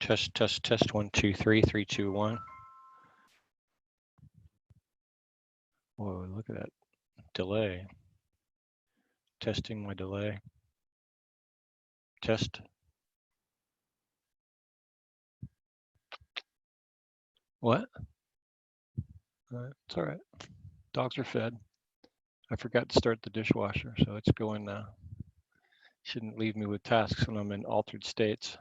Test 1 2 3 3 2 1. Whoa, look at that delay. Testing my delay. Test. What? It's all right. Dogs are fed. I forgot to start the dishwasher, so it's going now. Shouldn't leave me with tasks when I'm in altered states.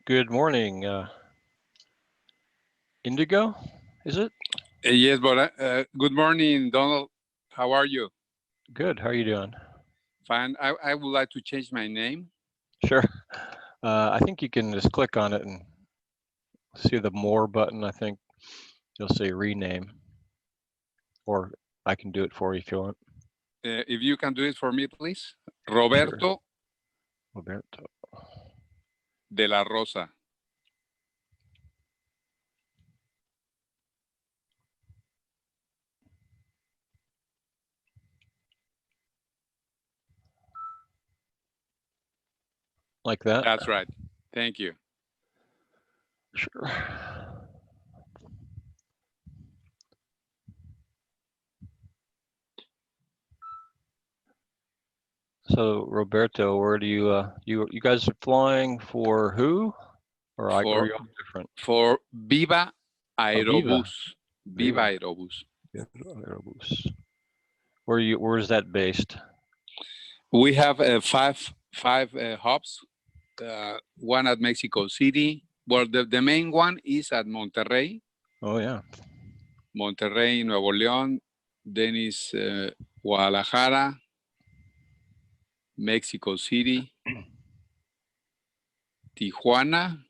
Good morning. Indigo, is it? Yes, but good morning, Donald. How are you? Good. How are you doing? Fine. I would like to change my name. Sure. I think you can just click on it and see the more button. I think you'll say rename, or I can do it for you if you want. If you can do it for me, please. Sure. Roberto Roberto. de la Rosa. Like that? That's right. Thank you. Sure. So Roberto, where do you guys are flying for who? Or are For you all different? for Viva Viva. Aerobus. Viva Viva. Aerobus. Aerobus. Where is that based? We have five hubs. One at Mexico City. Well, the main one is at Monterrey. Oh yeah. Monterrey, Nuevo León. Then is Guadalajara, Mexico City, Tijuana,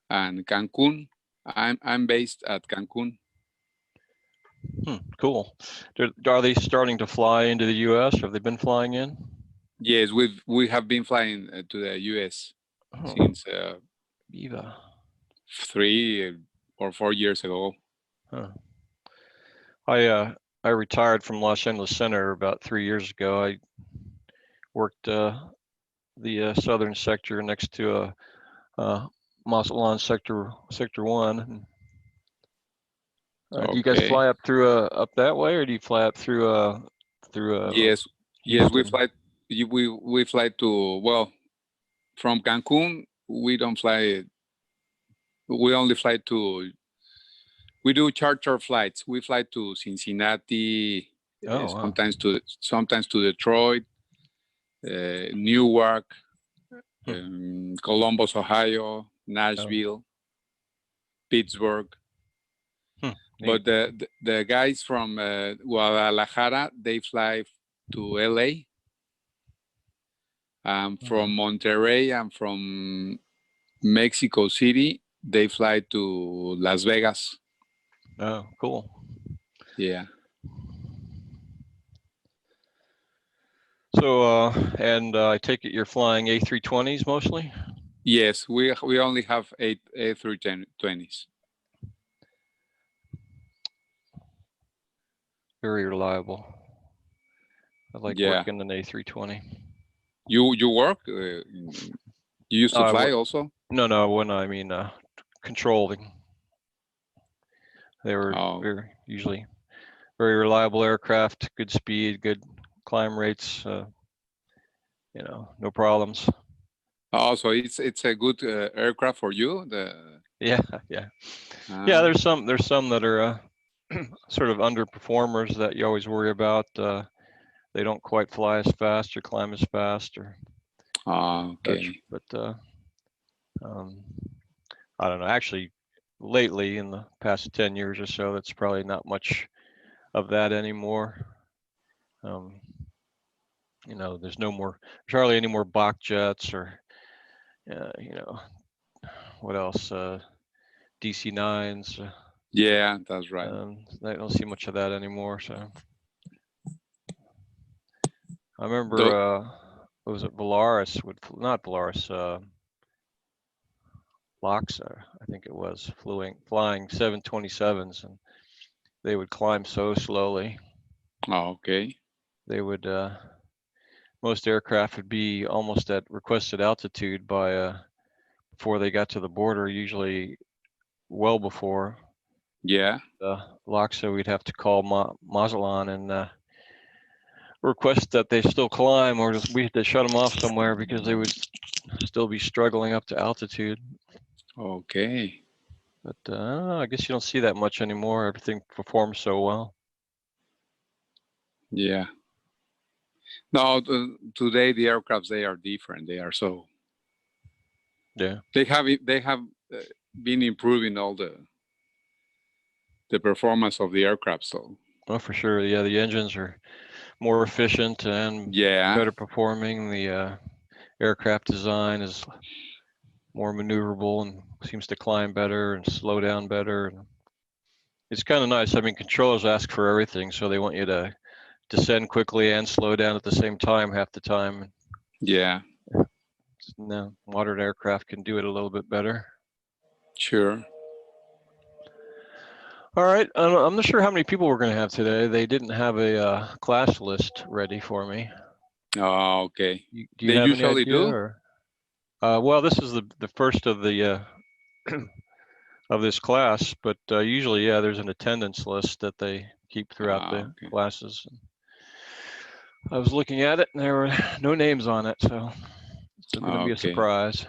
and Cancun. I'm based at Cancun. Cool. Are they starting to fly into the U.S.? Have they been flying in? Yes, we have been flying to the U.S. since Viva. 3 or 4 years ago. Huh. I retired from Los Angeles Center about 3 years ago. I worked the southern sector next to Mazatlan sector 1. Do you guys Okay. fly up through up that way, or do you fly up through Yes, yes, we fly to, well, from Cancun. We don't fly. We only fly to. We do charter flights. We fly to Cincinnati, Wow. sometimes to Detroit, Newark, Columbus, Ohio, Nashville, Pittsburgh. But the guys from Guadalajara, they fly to LA. From Monterrey and from Mexico City, they fly to Las Vegas. Oh, cool. Yeah. So, and I take it you're flying A320s mostly? Yes, we only have 8 A320s. Very reliable. I like working an A320. You work? You used to fly also? No. When I mean controlling, they were usually very reliable aircraft, good speed, good climb rates. No problems. Oh, so it's a good aircraft for you. Yeah. There's some that are sort of underperformers that you always worry about. They don't quite fly as fast or climb as fast or okay. such. But I don't know. Actually, lately in the past 10 years or so, that's probably not much of that anymore. There's hardly any more Bach jets or, what else? DC-9s. Yeah, that's right. I don't see much of that anymore. So I remember, what was it? Volaris not Volaris, Loxa, I think it was, flying 727s, and they would climb so slowly. Oh, okay. They would, most aircraft would be almost at requested altitude by before they got to the border, usually well before. Yeah. Loxa, we'd have to call Mazatlan and request that they still climb, or we had to shut them off somewhere because they would still be struggling up to altitude. Okay. But I don't know, I guess you don't see that much anymore. Everything performs so well. Yeah. No, today the aircrafts, they are different. They are so. Yeah. They have been improving all the performance of the aircraft. So Oh, for sure. Yeah, the engines are more efficient and yeah, better performing. The aircraft design is more maneuverable and seems to climb better and slow down better. And it's kind of nice. I mean, controllers ask for everything, so they want you to descend quickly and slow down at the same time half the time. yeah, Now, modern aircraft can do it a little bit better. sure. All right, I'm not sure how many people we're going to have today. They didn't have a class list ready for me. Oh, okay. Do you They have any usually idea? do. Or well, this is the first of the of this class, but usually, yeah, there's an attendance list that they keep throughout the Okay. classes. I was looking at it, and there were no names on it, so it's going to be a Okay. surprise.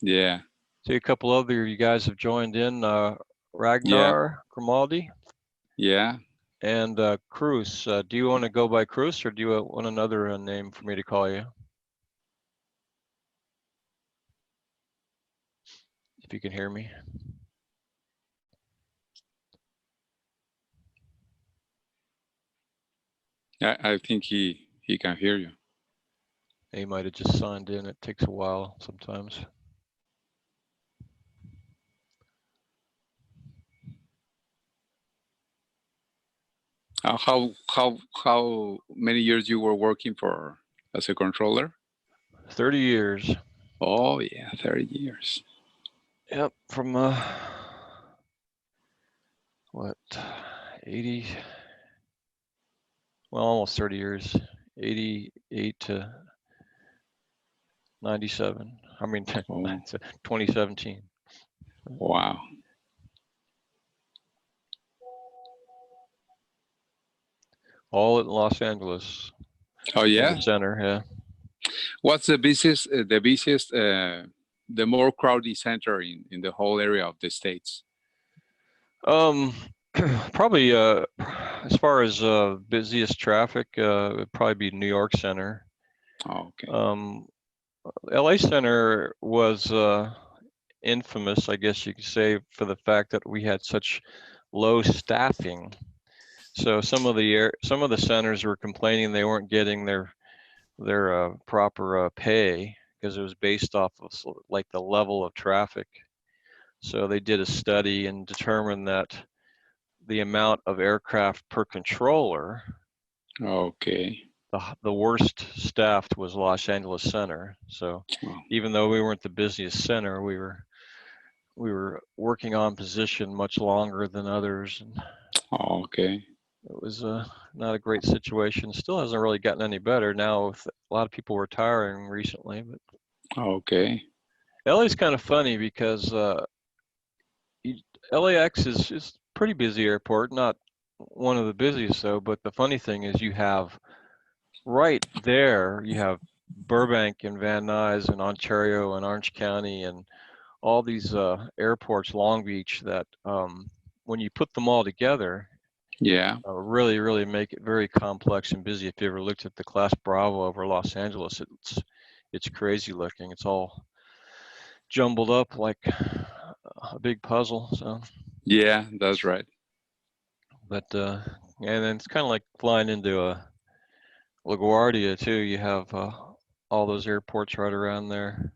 Yeah. See, a couple other you guys have joined in. Yeah. Ragnar Grimaldi Yeah. and Cruz. Do you want to go by Cruz, or do you want another name for me to call you? If you can hear me. I think he can hear you. He might have just signed in. It takes a while sometimes. How many years you were working for as a controller? 30 years. Oh yeah, 30 years. Yep, from what, 80, well, almost 30 years, 88 to 97. I mean, Oh 2017. wow. All in Los Angeles Oh in yeah. the center, yeah. What's the busiest? The more crowded center in the whole area of the states? Probably as far as busiest traffic, it'd probably be New York Center. Oh, okay. LA Center was infamous, I guess you could say, for the fact that we had such low staffing. So some of the centers were complaining they weren't getting their proper pay because it was based off of like the level of traffic. So they did a study and determined that the amount of aircraft per controller, Okay. the worst staffed was Los Angeles Center. So Oh, even though we weren't the busiest center, we were working on position much longer than others, and okay. it was not a great situation. Still hasn't really gotten any better now with a lot of people retiring recently. But Okay. LA's kind of funny because LAX is pretty busy airport, not one of the busiest though. But the funny thing is you have right there, you have Burbank and Van Nuys and Ontario and Orange County and all these airports, Long Beach, that when you put them all together, Yeah. really make it very complex and busy. If you ever looked at the Class Bravo over Los Angeles, it's crazy looking. It's all jumbled up like a big puzzle. So, Yeah, that's right. but and then it's kind of like flying into LaGuardia too. You have all those airports right around there.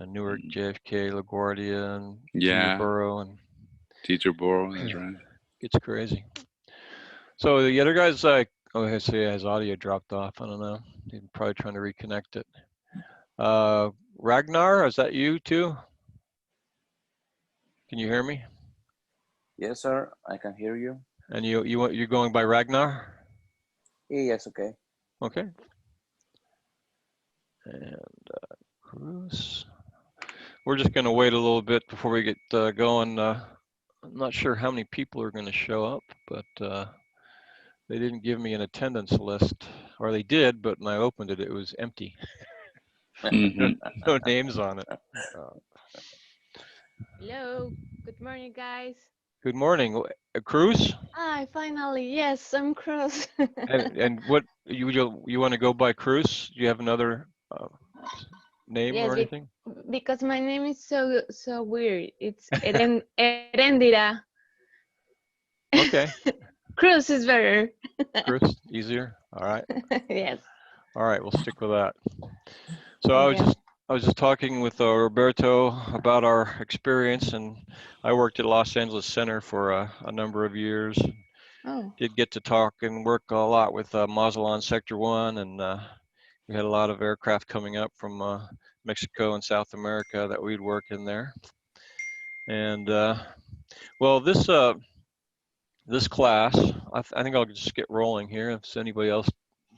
Newark, JFK, LaGuardia, and Yeah. Teterboro, and Teterboro, that's right. it's crazy. So the other guy's like, oh, his audio dropped off. I don't know. He's probably trying to reconnect it. Ragnar, is that you too? Can you hear me? Yes, sir. I can hear you. And you're going by Ragnar? Yes, okay. Okay. And Cruz. We're just going to wait a little bit before we get going. I'm not sure how many people are going to show up, but they didn't give me an attendance list, or they did, but when I opened it, it was empty. No names on it. Hello, good morning, guys. Good morning, Cruz. Hi, finally, yes, I'm Cruz. And what you want to go by Cruz? Do you have another name or Yes, anything? because my name is so weird. It's Erendira. Okay. Cruise is better. Chris, easier. All right. Yes. All right. We'll stick with that. So Okay. I was just talking with Roberto about our experience, and I worked at Los Angeles Center for a number of years. Oh. Did get to talk and work a lot with Mazatlan Sector 1, and we had a lot of aircraft coming up from Mexico and South America that we'd work in there. And well, this class, I think I'll just get rolling here. If anybody else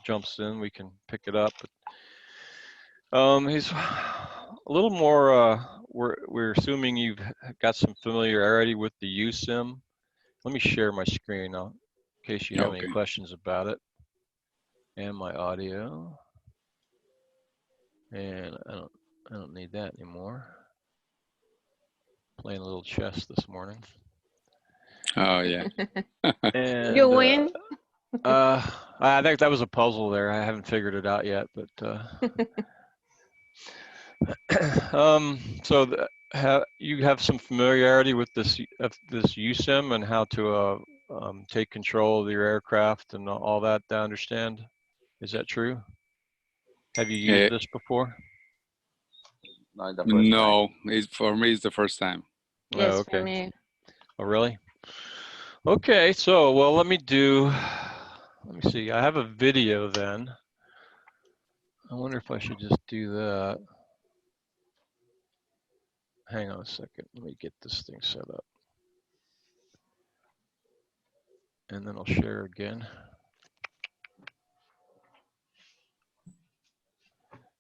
jumps in, we can pick it up. He's a little more, we're assuming you've got some familiarity with the USIM. Let me share my screen now in case you have any questions about it. And my audio. And I don't need that anymore. Playing a little chess this morning. Oh yeah. And You win. I think that was a puzzle there. I haven't figured it out yet, but so you have some familiarity with this USIM and how to take control of your aircraft and all that, I understand. Is that true? Have you used this before? Not the first time. No, for me it's the first time. Yes, Oh, okay. for me. Oh, really? Okay, so well, let me see. I have a video then. I wonder if I should just do that. Hang on a second. Let me get this thing set up. And then I'll share again.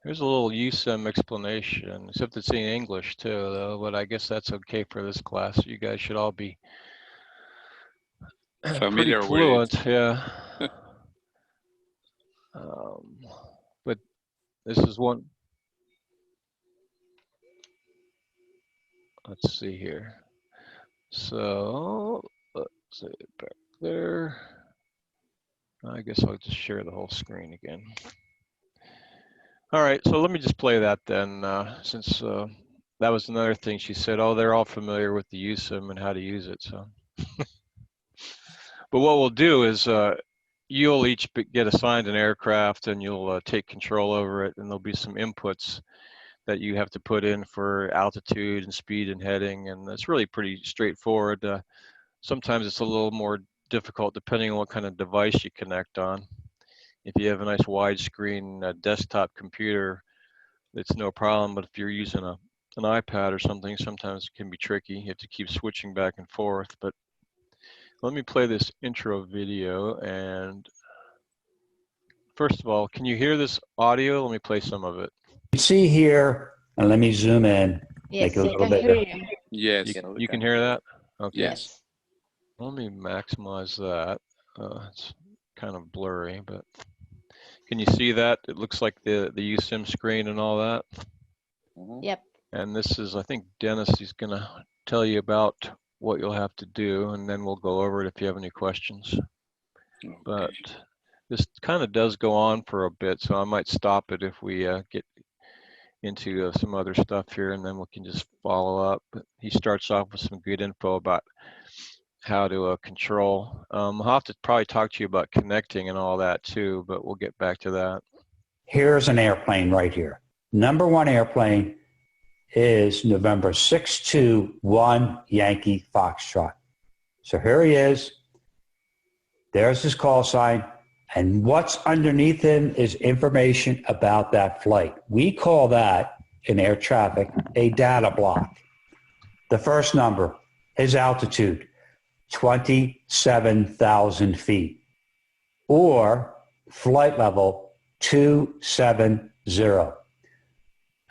Here's a little USIM explanation, except it's in English too, though, but I guess that's okay for this class. You guys should all be pretty Familiar fluent, with yeah. But this is one. Let's see here. So let's see back there. I guess I'll just share the whole screen again. All right, so let me just play that then, since that was another thing she said. Oh, they're all familiar with the USIM and how to use it. So, but what we'll do is you'll each get assigned an aircraft, and you'll take control over it, and there'll be some inputs that you have to put in for altitude and speed and heading, and that's really pretty straightforward. Sometimes it's a little more difficult depending on what kind of device you connect on. If you have a nice widescreen desktop computer, it's no problem, but if you're using an iPad or something, sometimes it can be tricky. You have to keep switching back and forth. But let me play this intro video, and first of all, can you hear this audio? Let me play some of it. You can see here, and let me zoom in. Yes, Make it a I little can bit. hear you. yes. You can hear that? Okay. Yes. Let me maximize that. It's kind of blurry, but can you see that? It looks like the USIM screen and all that. Mhm. Yep. And this is, I think Dennis is going to tell you about what you'll have to do, and then we'll go over it if you have any questions. Okay. But this kind of does go on for a bit, so I might stop it if we get into some other stuff here, and then we can just follow up. But he starts off with some good info about how to control. I'll have to probably talk to you about connecting and all that too, but we'll get back to that. Here's an airplane right here. Number one airplane is November 621 Yankee Foxtrot. So here he is. There's his call sign. And what's underneath him is information about that flight. We call that in air traffic a data block. The first number, his altitude, 27,000 feet, or flight level 270.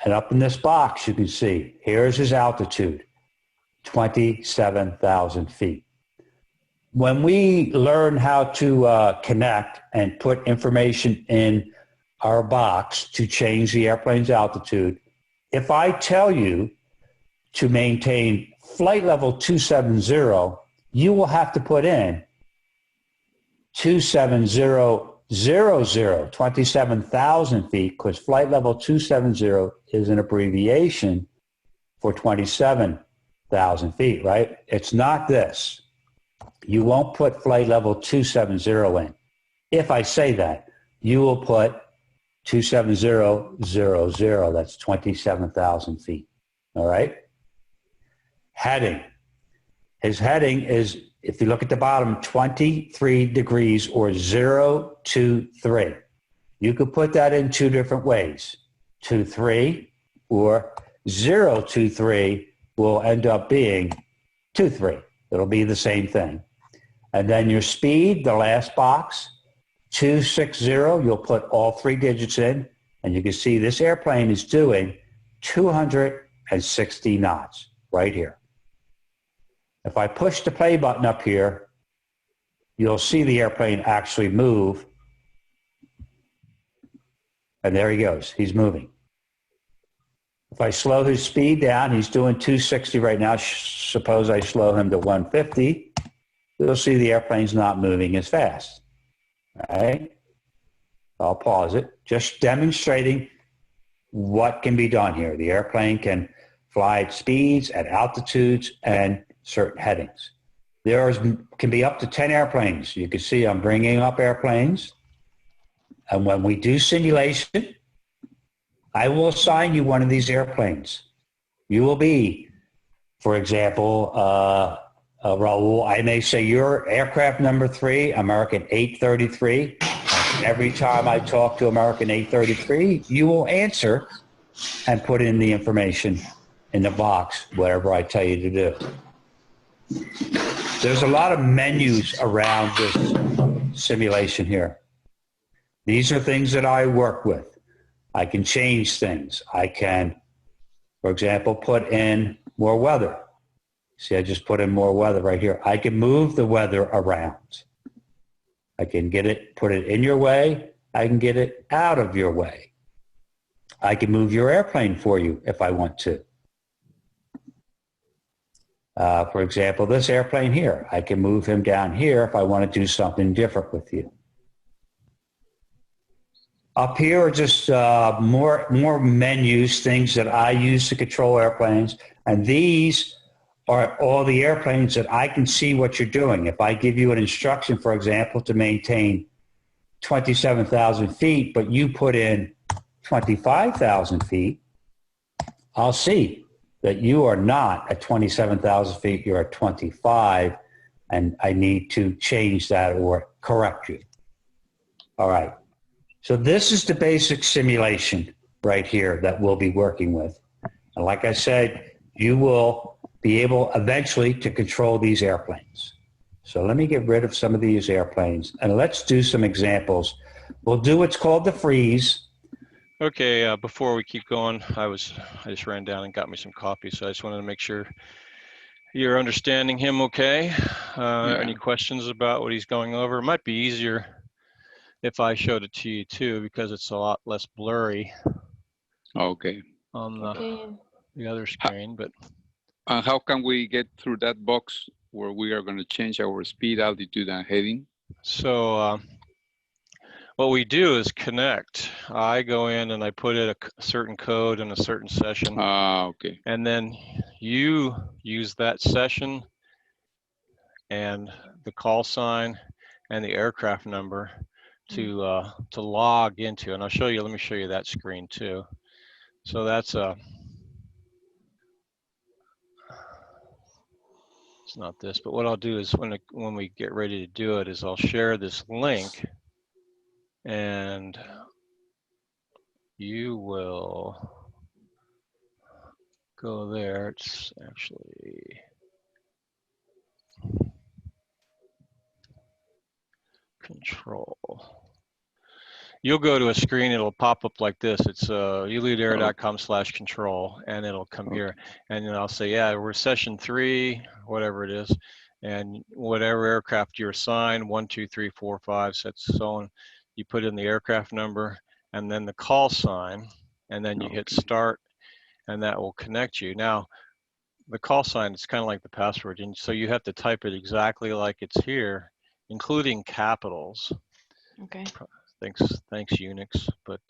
And up in this box, you can see, here's his altitude, 27,000 feet. When we learn how to connect and put information in our box to change the airplane's altitude, if I tell you to maintain flight level 270, you will have to put in 27000, 27,000 feet, because flight level 270 is an abbreviation for 27,000 feet, right? It's not this. you won't put flight level 270 in. If I say that, you will put 27000. That's 27,000 feet. All right. Heading. His heading is, if you look at the bottom, 23 degrees or 023. You could put that in two different ways. 23 or 023 will end up being 23. It'll be the same thing. And then your speed, the last box, 260, you'll put all three digits in, and you can see this airplane is doing 260 knots right here. If I push the play button up here, you'll see the airplane actually move. And there he goes. He's moving. If I slow his speed down, he's doing 260 right now. Suppose I slow him to 150. You'll see the airplane's not moving as fast. All right? I'll pause it. Just demonstrating what can be done here. The airplane can fly at speeds, at altitudes, and certain headings. Can be up to 10 airplanes. You can see I'm bringing up airplanes. And when we do simulation, I will assign you one of these airplanes. You will be, for example, Raul, I may say you're aircraft number 3, American 833. Every time I talk to American 833, you will answer and put in the information in the box, whatever I tell you to do. There's a lot of menus around this simulation here. These are things that I work with. I can change things. I can, for example, put in more weather. See, I just put in more weather right here. I can move the weather around. I can put it in your way. I can get it out of your way. I can move your airplane for you if I want to. For example, this airplane here, I can move him down here if I want to do something different with you. Up here are just more menus, things that I use to control airplanes. And these are all the airplanes that I can see what you're doing. If I give you an instruction, for example, to maintain 27,000 feet, but you put in 25,000 feet, I'll see that you are not at 27,000 feet, you're at 25, and I need to change that or correct you. All right. So this is the basic simulation right here that we'll be working with. And like I said, you will be able eventually to control these airplanes. So let me get rid of some of these airplanes and let's do some examples. We'll do what's called the freeze. Okay, before we keep going, I just ran down and got me some coffee, so I just wanted to make sure you're understanding him okay. Yeah. Any questions about what he's going over? It might be easier if I showed it to you too, because it's a lot less blurry Okay. on Okay. the other screen. But How can we get through that box where we are going to change our speed, altitude, and heading? so what we do is connect. I go in and I put in a certain code in a certain session. Okay. And then you use that session and the call sign and the aircraft number to log into. And I'll show you. Let me show you that screen too. So that's it's not this, but what I'll do is when we get ready to do it is I'll share this link, and you will go there. It's actually control. You'll go to a screen, it'll pop up like this. It's uleadair.com/control, and it'll come here. And then I'll say, yeah, we're session 3, whatever it is, and whatever aircraft you're assigned, 1, 2, 3, 4, 5, so on. You put in the aircraft number and then the call sign, and then you hit start, and that will connect you. Now, the call sign, it's kind of like the password, and so you have to type it exactly like it's here, including capitals. Okay. Thanks Unix. But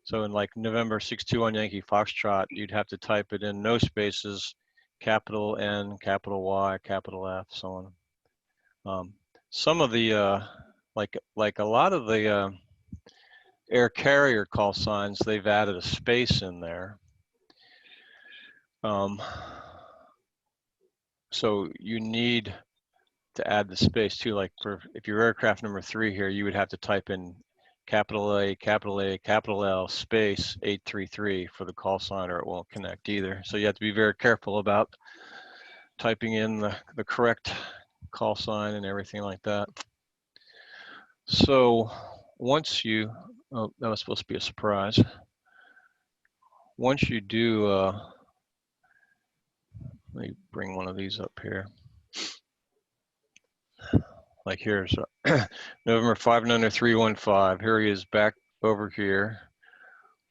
so in like November 621 Yankee Foxtrot, you'd have to type it in, no spaces, capital N, capital Y, capital F, so on. Some of the, like a lot of the air carrier call signs, they've added a space in there. So you need to add the space too. Like for, if you're aircraft number 3 here, you would have to type in capital A, capital A, capital L, space 833 for the call sign, or it won't connect either. So you have to be very careful about typing in the correct call sign and everything like that. So once you, oh, that was supposed to be a surprise. Once you do, let me bring one of these up here. Like here's November 59315. Here he is back over here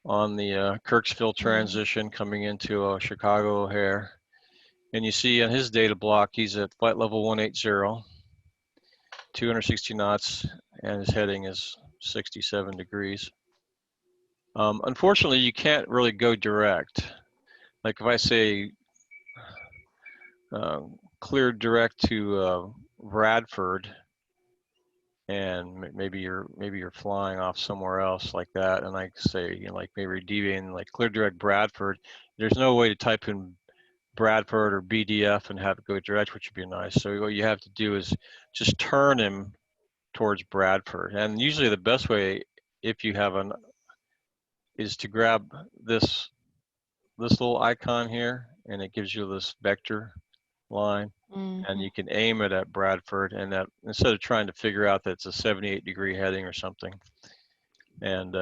on the Kirksville transition coming into Chicago O'Hare. And you see on his data block, he's at flight level 180, 260 knots, and his heading is 67 degrees. Unfortunately, you can't really go direct. Like if I say cleared direct to Bradford, and maybe you're flying off somewhere else like that, and I say, you know, like maybe deviating like clear direct Bradford, there's no way to type in Bradford or BDF and have it go direct, which would be nice. So what you have to do is just turn him towards Bradford, and usually the best way, if you have an, is to grab this little icon here, and it gives you this vector line. And you can aim it at Bradford, and that instead of trying to figure out that it's a 78-degree heading or something. And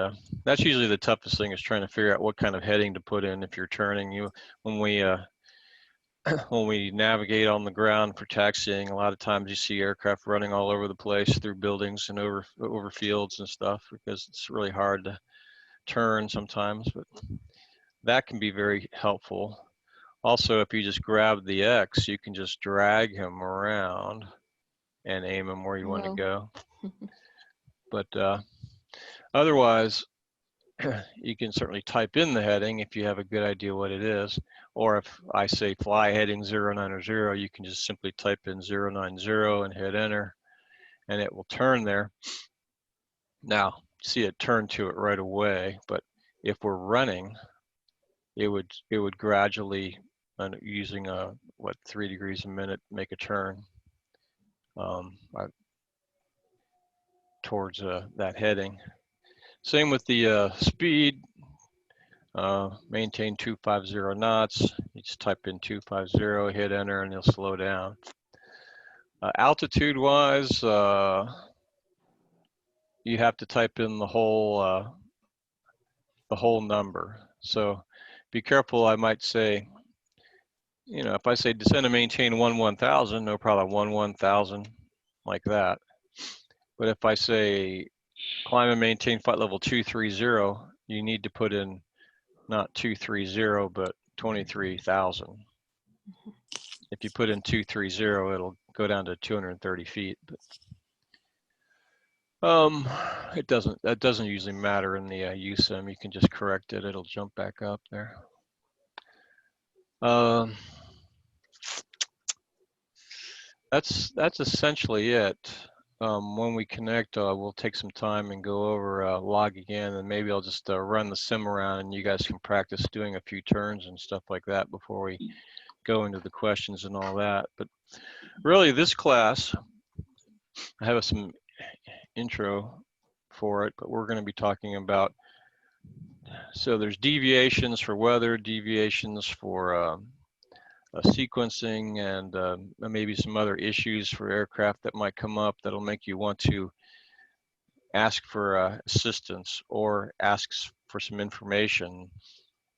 that's usually the toughest thing, is trying to figure out what kind of heading to put in if you're turning. When we navigate on the ground for taxiing, a lot of times you see aircraft running all over the place through buildings and over fields and stuff, because it's really hard to turn sometimes. But that can be very helpful. Also, if you just grab the X, you can just drag him around and aim him where you want to go. But otherwise, you can certainly type in the heading if you have a good idea what it is. Or if I say fly heading 090, you can just simply type in 090 and hit enter, and it will turn there. Now, see it turn to it right away, but if we're running, it would gradually, using 3 degrees a minute, make a turn towards that heading. Same with the speed. Maintain 250 knots. You just type in 250, hit enter, and it'll slow down. Altitude wise, you have to type in the whole number. So be careful. I might say, you know, if I say descend and maintain 1000, no problem, 1000, like that. But if I say climb and maintain flight level 230, you need to put in not 230, but 23,000. If you put in 230, it'll go down to 230 feet. But that doesn't usually matter in the USIM. You can just correct it. It'll jump back up there. That's essentially it. When we connect, we'll take some time and go over log again, and maybe I'll just run the sim around, and you guys can practice doing a few turns and stuff like that before we go into the questions and all that. But really, this class, I have some intro for it, but we're going to be talking about, so there's deviations for weather, deviations for sequencing, and maybe some other issues for aircraft that might come up that'll make you want to ask for assistance, or ask for some information,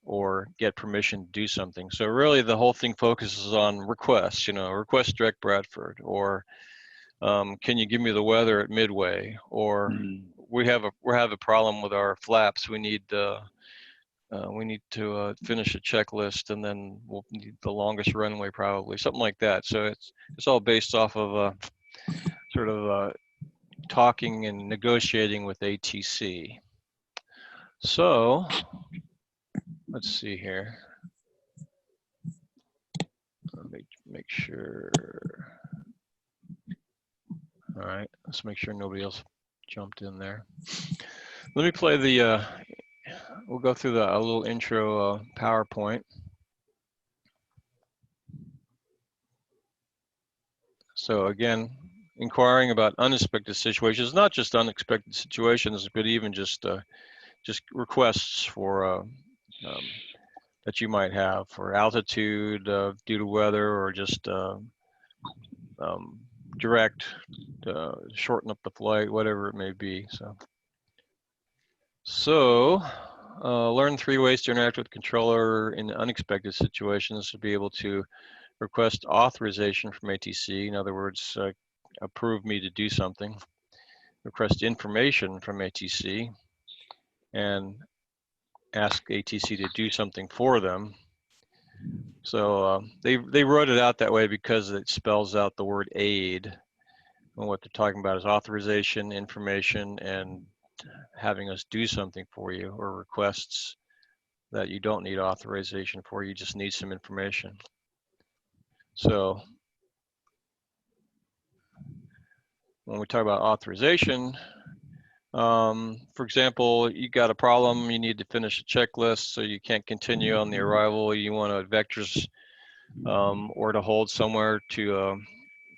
or get permission to do something. So really the whole thing focuses on requests, you know, request direct Bradford, or can you give me the weather at Midway, or we have a problem with our flaps, we need to finish a checklist, and then we'll need the longest runway probably, something like that. So it's all based off of sort of talking and negotiating with ATC. So let's see here. Let me make sure. All right, let's make sure nobody else jumped in there. Let me play the, we'll go through a little intro PowerPoint. So again, inquiring about unexpected situations, not just unexpected situations, but even just requests for that you might have for altitude due to weather, or just direct shorten up the flight, whatever it may be. So learn 3 ways to interact with the controller in unexpected situations to be able to request authorization from ATC. In other words, approve me to do something, request information from ATC, and ask ATC to do something for them. So they wrote it out that way because it spells out the word aid. And what they're talking about is authorization, information, and having us do something for you, or requests that you don't need authorization for, you just need some information. So when we talk about authorization, for example, you got a problem, you need to finish a checklist, so you can't continue on the arrival, you want vectors or to hold somewhere to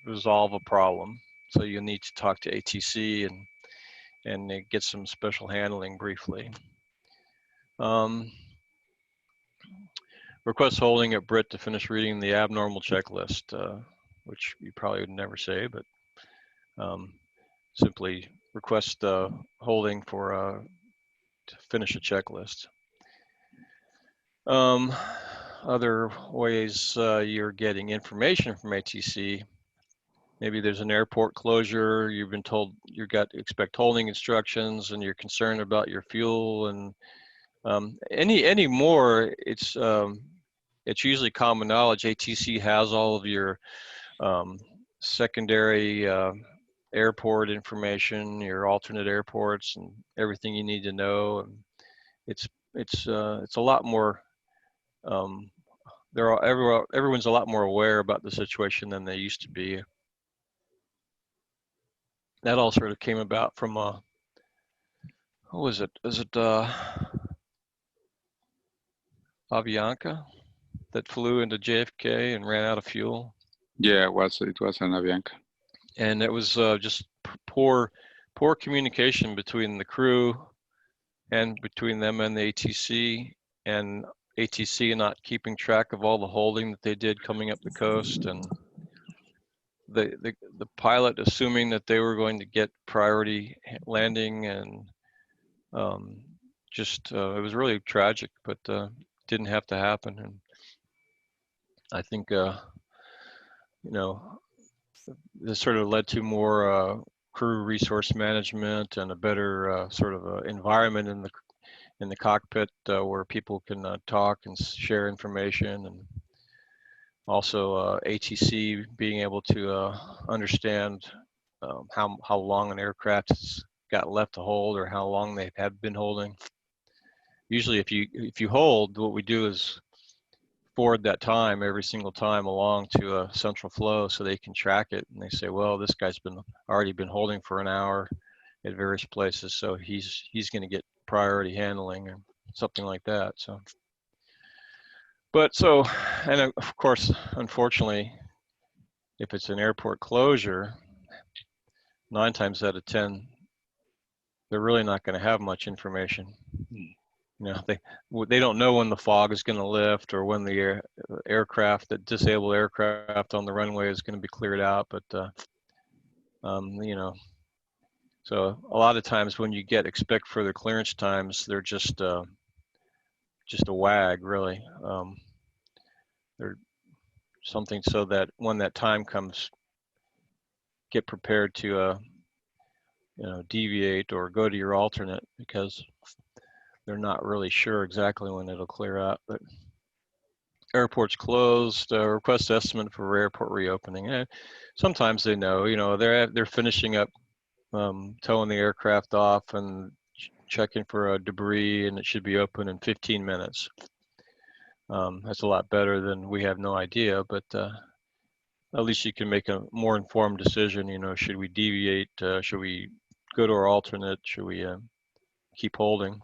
resolve a problem. So you need to talk to ATC and get some special handling briefly. Request holding at Brit to finish reading the abnormal checklist, which you probably would never say, but simply request holding for to finish a checklist. Other ways you're getting information from ATC. Maybe there's an airport closure, you've been told you got to expect holding instructions, and you're concerned about your fuel, and any more, it's usually common knowledge. ATC has all of your secondary airport information, your alternate airports, and everything you need to know. And it's a lot more. Everyone's a lot more aware about the situation than they used to be. That all sort of came about from what was it? Is it Avianca that flew into JFK and ran out of fuel? Yeah, it was an Avianca. And it was just poor communication between the crew and between them and the ATC, and ATC not keeping track of all the holding that they did coming up the coast, and the pilot assuming that they were going to get priority landing, and just it was really tragic, but didn't have to happen. And I think this sort of led to more crew resource management and a better sort of environment in the cockpit where people can talk and share information, and also ATC being able to understand how long an aircraft has got left to hold, or how long they have been holding. Usually if you hold, what we do is forward that time every single time along to a central flow so they can track it, and they say, well, this guy's already been holding for an hour at various places, so he's going to get priority handling or something like that. So, and of course, unfortunately, if it's an airport closure, 9 times out of 10, they're really not going to have much information. They don't know when the fog is going to lift, or when the disabled aircraft on the runway is going to be cleared out. But so a lot of times when you expect further clearance times, they're just a wag, really. They're something so that when that time comes, get prepared to deviate or go to your alternate, because they're not really sure exactly when it'll clear out. But airport's closed, request estimate for airport reopening. And sometimes they know, they're finishing up towing the aircraft off and checking for debris, and it should be open in 15 minutes. That's a lot better than we have no idea, but at least you can make a more informed decision. You know, should we deviate? Should we go to our alternate? Should we keep holding?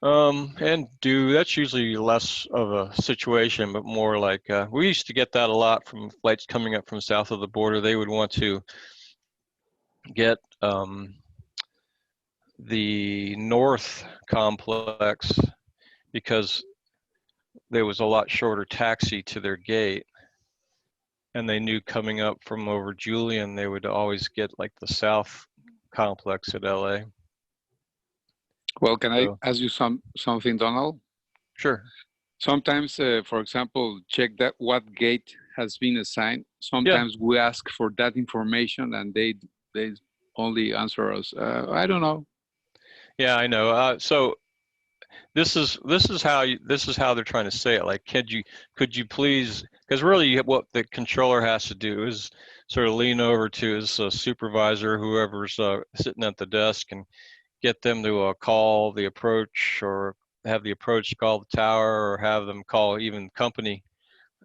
And that's usually less of a situation, but more like we used to get that a lot from flights coming up from south of the border. They would want to get the north complex because there was a lot shorter taxi to their gate, and they knew coming up from over Julian they would always get like the south complex at LA. Well, can I So, ask you something, Donald? sure. Sometimes, for example, check that what gate has been assigned. Yeah. Sometimes we ask for that information, and they only answer us, I don't know. Yeah, I know. So this is how they're trying to say it. Like, could you please? Because really, what the controller has to do is sort of lean over to his supervisor, whoever's sitting at the desk, and get them to call the approach, or have the approach call the tower, or have them call even company,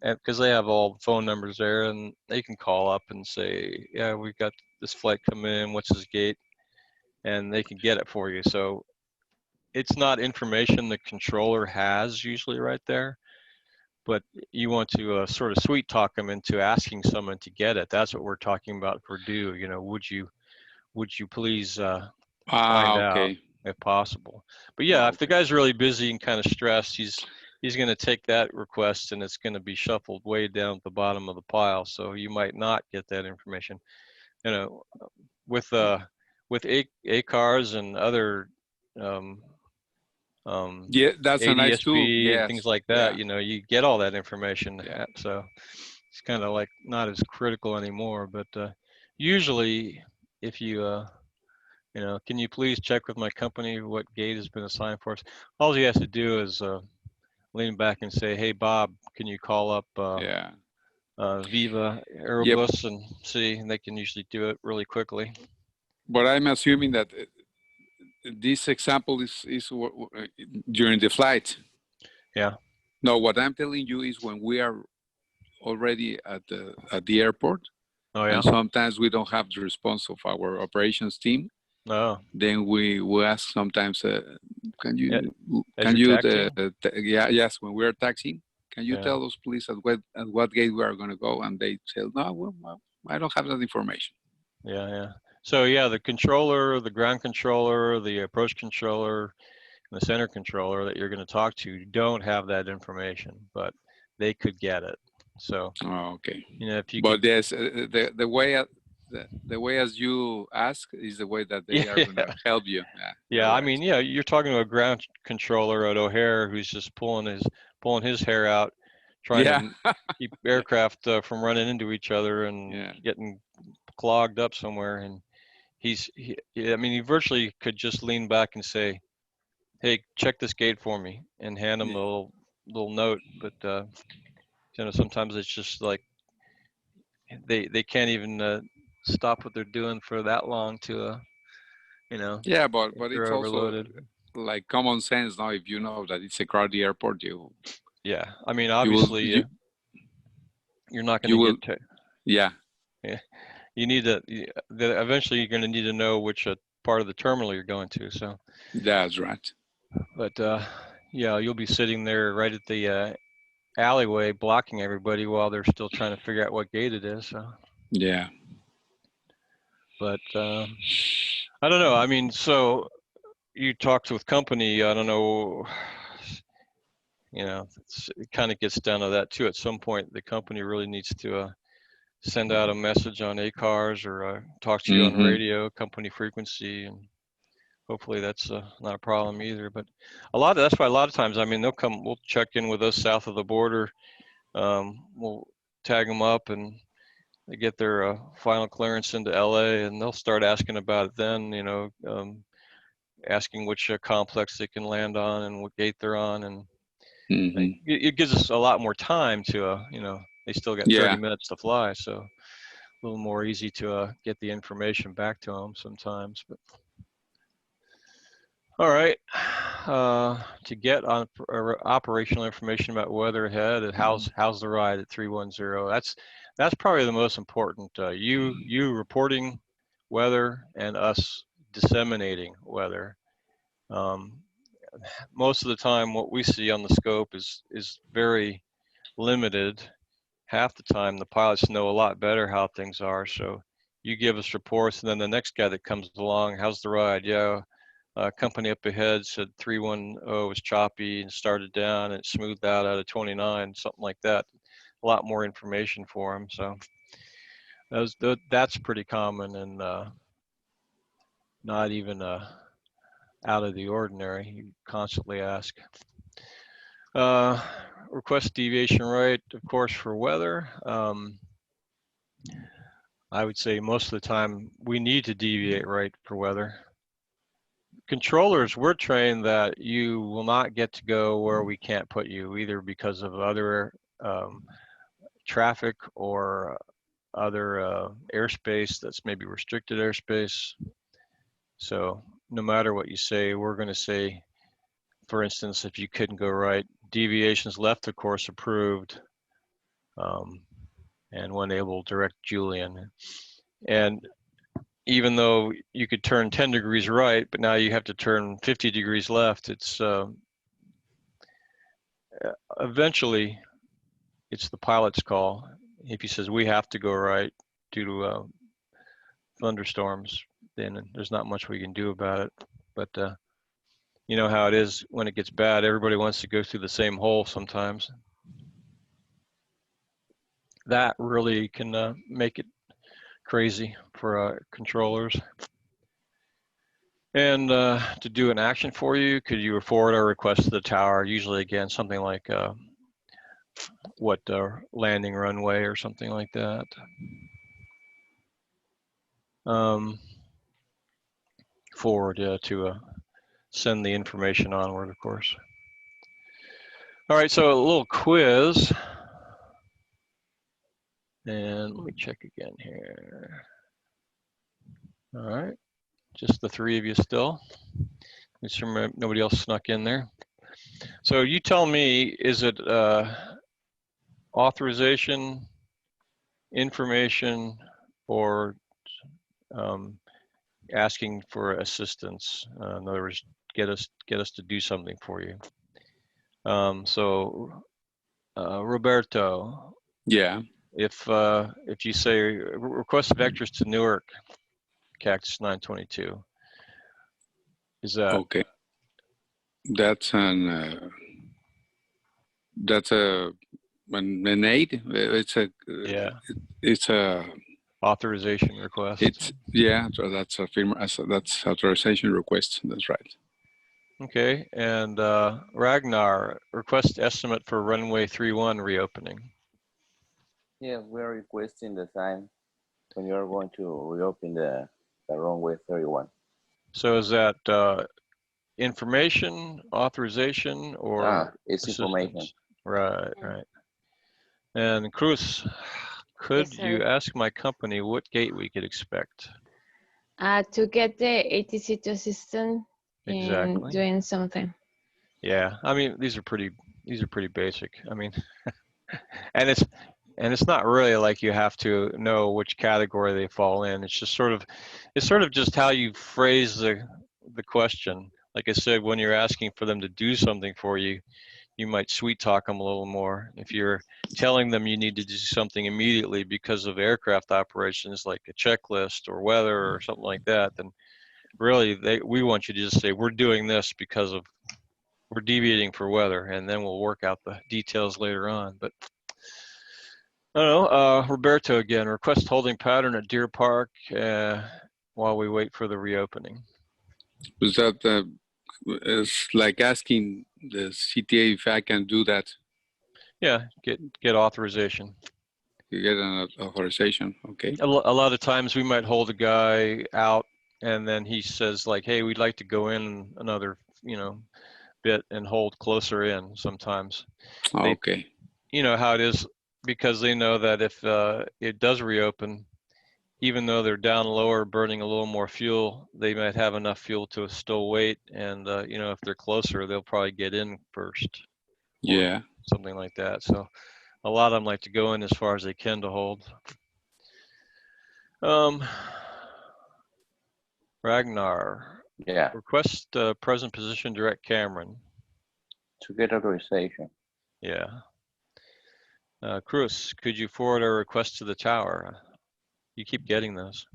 because they have all the phone numbers there, and they can call up and say, yeah, we've got this flight coming in, what's his gate, and they can get it for you. So it's not information the controller has usually right there, but you want to sort of sweet talk them into asking someone to get it. That's what we're talking about for due. You know, would you please find out Okay. if possible? But yeah, if the Okay. guy's really busy and kind of stressed, he's going to take that request and it's going to be shuffled way down at the bottom of the pile. So you might not get that information. You know, with ACARs and other Yeah, that's a nice tool. ADSB and things Yes. like that, Yeah. you know, you get all that information. Yeah. So it's kind of like not as critical anymore. But usually, if you you know, can you please check with my company what gate has been assigned for us? All he has to do is lean back and say, hey, Bob, can you call up Yeah. Viva Yep. Aerobus and see? And they can usually do it really quickly. But I'm assuming that this example is during the flight. Yeah. No, what I'm telling you is when we are already at the airport, Oh, yeah. and sometimes we don't have the response of our operations team. Oh. Then we ask sometimes, can you yes, when we're taxiing, can you tell us please at what gate we are going to go? And they say, no, well, I don't have that information. Yeah, yeah. So yeah, the controller, the ground controller, the approach controller, and the center controller that you're going to talk to don't have that information, but they could get it. So, okay. You know, if you but could, there's the way as you ask is the way that they are going to help you. Yeah, I mean, yeah, you're talking to a ground controller at O'Hare who's just pulling his hair out, trying to keep aircraft from running into each other and getting clogged up somewhere. And I mean, he virtually could just lean back and say, hey, check this gate for me, and hand him a little note. But you know, sometimes it's just like they can't even stop what they're doing for that long to you know. Yeah, but it's also overloaded. like common sense now. If you know that it's a crowded airport, yeah, I mean, obviously you're not going to get yeah, you need to eventually you're going to need to know which part of the terminal you're going to. So that's right. But yeah, you'll be sitting there right at the alleyway blocking everybody while they're still trying to figure out what gate it is. So yeah, but I don't know. I mean, so you talked with company, I don't know, you know, it kind of gets down to that too. At some point, the company really needs to send out a message on ACARs or talk to you on radio, company frequency, and hopefully that's not a problem either. But that's why a lot of times, I mean, we'll check in with us south of the border. We'll tag them up and they get their final clearance into LA, and they'll start asking about it then, you know, asking which complex they can land on and what gate they're on. And it gives us a lot more time to, you know, they still got 30 minutes to fly. So a little more easy to get the information back to them sometimes. But All right. To get on operational information about weather ahead, and how's the ride at 310. That's probably the most important. You reporting weather and us disseminating weather. Most of the time, what we see on the scope is very limited. Half the time, the pilots know a lot better how things are. So you give us reports, and then the next guy that comes along, how's the ride? Yeah. Company up ahead said 310 was choppy and started down and it smoothed out of 29, something like that. A lot more information for them. So that's pretty common and not even out of the ordinary. You constantly ask. Request deviation right, of course, for weather. I would say most of the time we need to deviate right for weather. Controllers, we're trained that you will not get to go where we can't put you, either because of other traffic or other airspace that's maybe restricted airspace. So no matter what you say, we're going to say, for instance, if you couldn't go right, deviations left of course approved, and when able, direct Julian. And even though you could turn 10 degrees right, but now you have to turn 50 degrees left, it's eventually it's the pilot's call. If he says we have to go right due to thunderstorms, then there's not much we can do about it. But you know how it is when it gets bad, everybody wants to go through the same hole sometimes. That really can make it crazy for controllers. And to do an action for you, could you forward our request to the tower? Usually, again, something like what landing runway or something like that. Forward to send the information onward, of course. All right, so a little quiz. And let me check again here. All right, just the three of you still. Make sure nobody else snuck in there. So you tell me, is it authorization, information, or asking for assistance? In other words, get us to do something for you. So Roberto. Yeah. If you say request vectors to Newark, Cactus 922, is that okay? That's an aid. Yeah. It's a authorization request. It's so that's that's authorization request. That's right. Okay, and Ragnar, request estimate for runway 31 reopening. Yeah, we're requesting the time when you're going to reopen the runway 31. So is that information, authorization, or it's assistance? information. Right, right. And Cruz, could Yes, you sir. ask my company what gate we could expect? To get the ATC to assistant in Exactly. doing something. Yeah, I mean these are pretty basic. I mean, and it's not really like you have to know which category they fall in. It's sort of just how you phrase the question. Like I said, when you're asking for them to do something for you, you might sweet talk them a little more. If you're telling them you need to do something immediately because of aircraft operations, like a checklist or weather or something like that, then really we want you to just say, we're doing this because of, we're deviating for weather, and then we'll work out the details later on. But I don't know, Roberto again, request holding pattern at Deer Park while we wait for the reopening. Was that it's like asking the CTA if I can do that? Yeah, get authorization. You get an authorization, okay? A lot of times we might hold a guy out, and then he says like, "Hey, we'd like to go in another, bit and hold closer in." Sometimes, Okay. you know how it is, because they know that if it does reopen, even though they're down lower, burning a little more fuel, they might have enough fuel to still wait. And, you know, if they're closer, they'll probably get in first. Yeah. Something like that. So a lot of them like to go in as far as they can to hold. Ragnar, Yeah, request present position direct Cameron. to get authorization. Yeah. Cruz, could you forward a request to the tower? You keep getting those.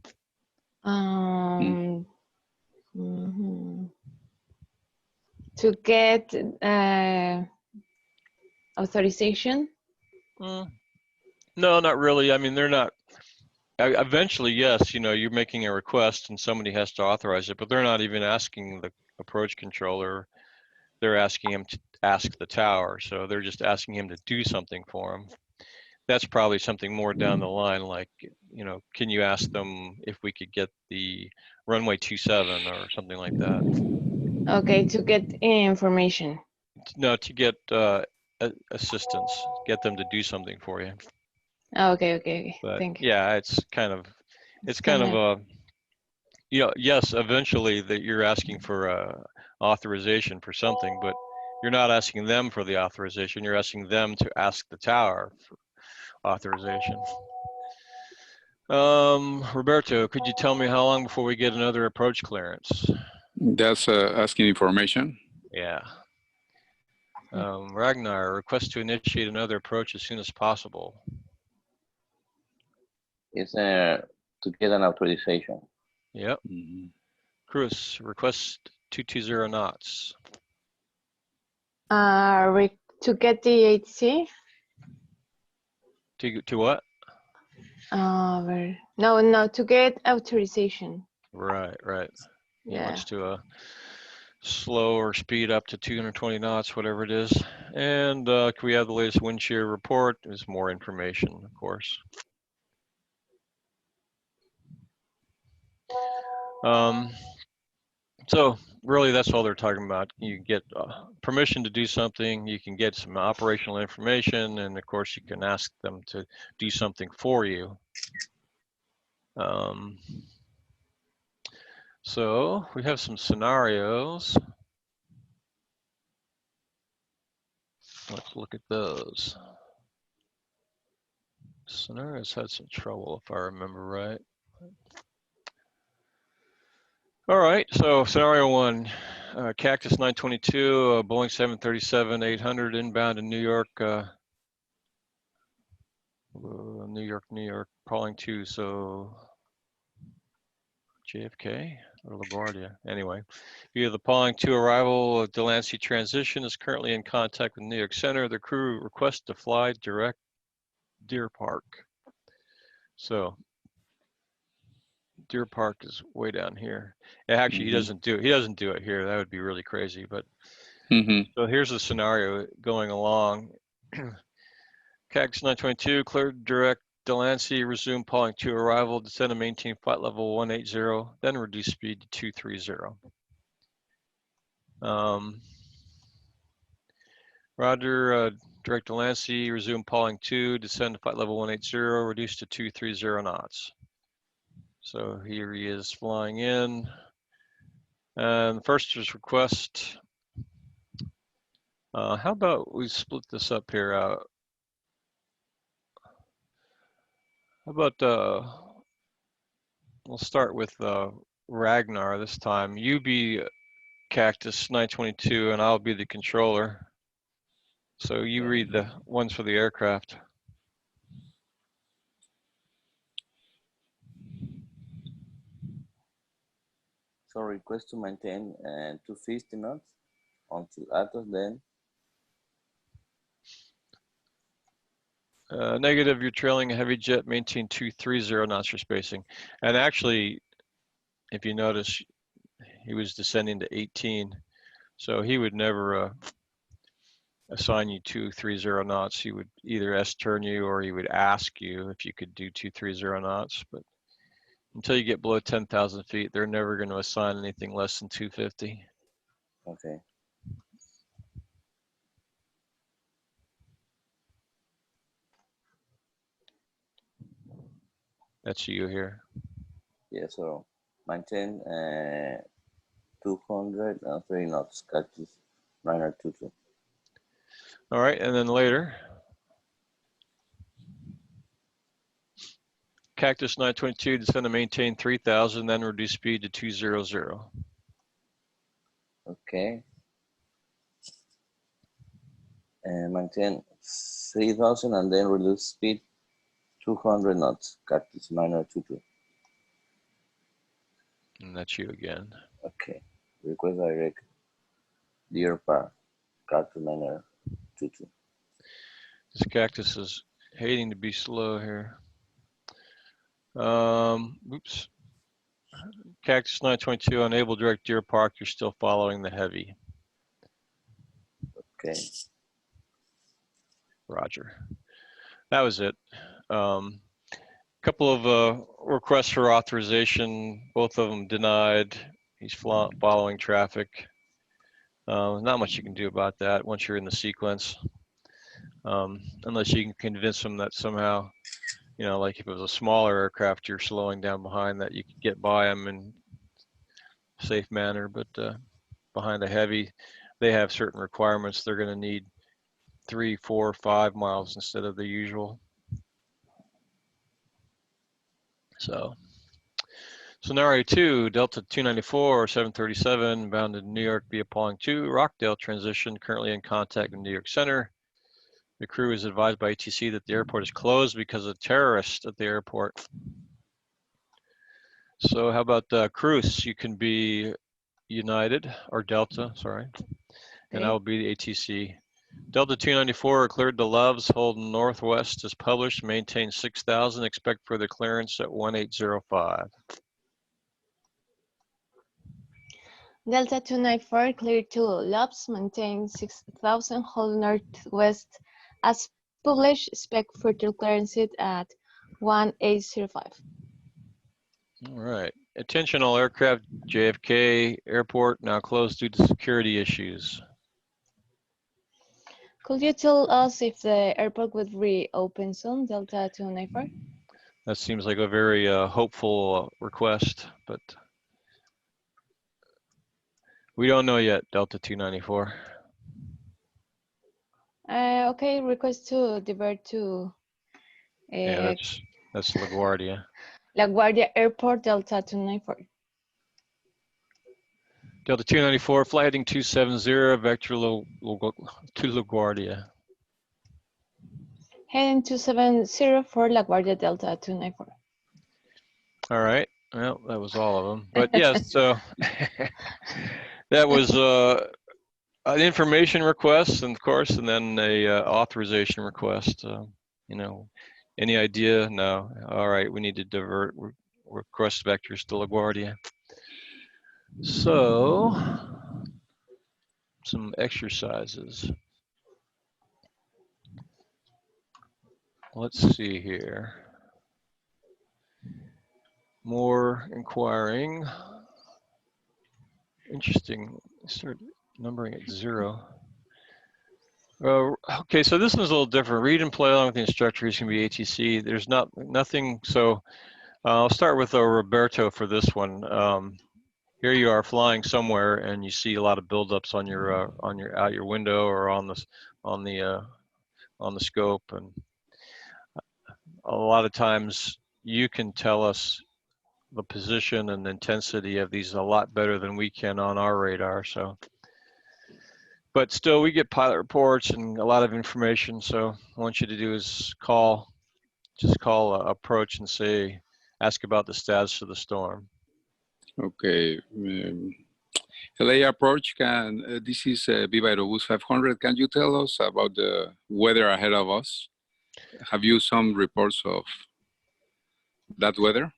Mhm. To get authorization. No, not really. I mean, they're not. Eventually, yes, you know, you're making a request and somebody has to authorize it, but they're not even asking the approach controller. They're asking him to ask the tower. So they're just asking him to do something for them. That's probably something more down the line, like, you know, can you ask them if we could get the runway 27 or something like that? Okay, to get information. No, to get assistance, get them to do something for you. Okay, okay. But Thank you. yeah, it's kind of Standard. a, you know, yes, eventually that you're asking for authorization for something, but you're not asking them for the authorization. You're asking them to ask the tower for authorization. Roberto, could you tell me how long before we get another approach clearance? That's asking information. Yeah. Ragnar, request to initiate another approach as soon as possible. It's to get an authorization. Yep. Cruz, request 220 knots. To get the HC. To what? No, to get authorization. Right. He Yeah. wants to slow or speed up to 220 knots, whatever it is. And can we have the latest wind shear report? There's more information, of course. So really, that's all they're talking about. You get permission to do something. You can get some operational information, and of course, you can ask them to do something for you. So we have some scenarios. Let's look at those. Scenarios had some trouble, if I remember right. All right, so scenario one, Cactus 922, Boeing 737-800 inbound in New York, New York, calling to, so JFK or LaGuardia. Anyway, via the Pauling 2 arrival, Delancey transition is currently in contact with New York Center. The crew requests to fly direct Deer Park. So Deer Park is way down here. Actually, he doesn't do it here. That would be really crazy. But so here's the scenario going along. Cactus 922 cleared direct Delancey, resume Pauling 2 arrival, descend and maintain flight level 180, then reduce speed to 230. Roger, direct Delancey, resume Pauling 2, descend to flight level 180, reduce to 230 knots. So here he is flying in. And first is request. How about we split this up here? How about we'll start with Ragnar this time. You be Cactus 922 and I'll be the controller. So you read the ones for the aircraft. So request to maintain 250 knots until Atos, then Negative, you're trailing a heavy jet, maintain 230 knots for spacing. And actually, if you notice, he was descending to 18. So he would never assign you 230 knots. He would either S-turn you or he would ask you if you could do 230 knots. But until you get below 10,000 feet, they're never going to assign anything less than 250. okay. That's you here. Yeah, so maintain 203 knots, cactus 922. All right, and then later, Cactus 922, descend to maintain 3,000, then reduce speed to 200. Okay. And maintain 3,000 and then reduce speed 200 knots, cactus 922. And that's you again. Okay. Request direct Deer Park, cactus 922. This cactus is hating to be slow here. Oops. Cactus 922, unable direct Deer Park, you're still following the heavy. Okay. Roger. That was it. Couple of requests for authorization, both of them denied. He's following traffic. Not much you can do about that once you're in the sequence, unless you can convince him that somehow, you know, like if it was a smaller aircraft you're slowing down behind, that you could get by them in a safe manner. But behind a heavy, they have certain requirements. They're going to need 3, 4, 5 miles instead of the usual. So scenario 2, Delta 294 737 bound to New York via Pawling 2, Rockdale transition, currently in contact with New York Center. The crew is advised by ATC that the airport is closed because of terrorists at the airport. So how about Cruz? You can be United or Delta, sorry, and I will be the ATC. Delta 294 cleared to Loves, hold northwest as published, maintain 6,000, expect further clearance at 1805. Delta 294 clear to Lobs, maintain 6,000, hold northwest as published, expect further clearance at 1805. All right. Attention all aircraft, JFK Airport now closed due to security issues. Could you tell us if the airport would reopen soon, Delta 294? That seems like a very hopeful request, but we don't know yet, Delta 294. Okay, request to divert to Yeah, that's LaGuardia. LaGuardia Airport, Delta 294. Delta 294, flight heading 270, vector to LaGuardia. Heading 270 for LaGuardia, Delta 294. All right. Well, that was all of them. But yes, so that was an information request, and of course, and then a authorization request. You know, any idea? No. All right, we need to divert request vectors to LaGuardia. So, some exercises. Let's see here. More inquiring. Interesting. Start numbering at 0. Okay, so this one's a little different. Read and play along with the instructor. He's going to be ATC. There's nothing. So I'll start with Roberto for this one. Here you are flying somewhere, and you see a lot of buildups on your out your window or on the scope, and a lot of times you can tell us the position and intensity of these a lot better than we can on our radar. So, but still, we get pilot reports and a lot of information. So, what I want you to do is just call approach and ask about the status of the storm. Okay. LA approach, this is Viva Aerobus 500. Can you tell us about the weather ahead of us? Have you some reports of that weather?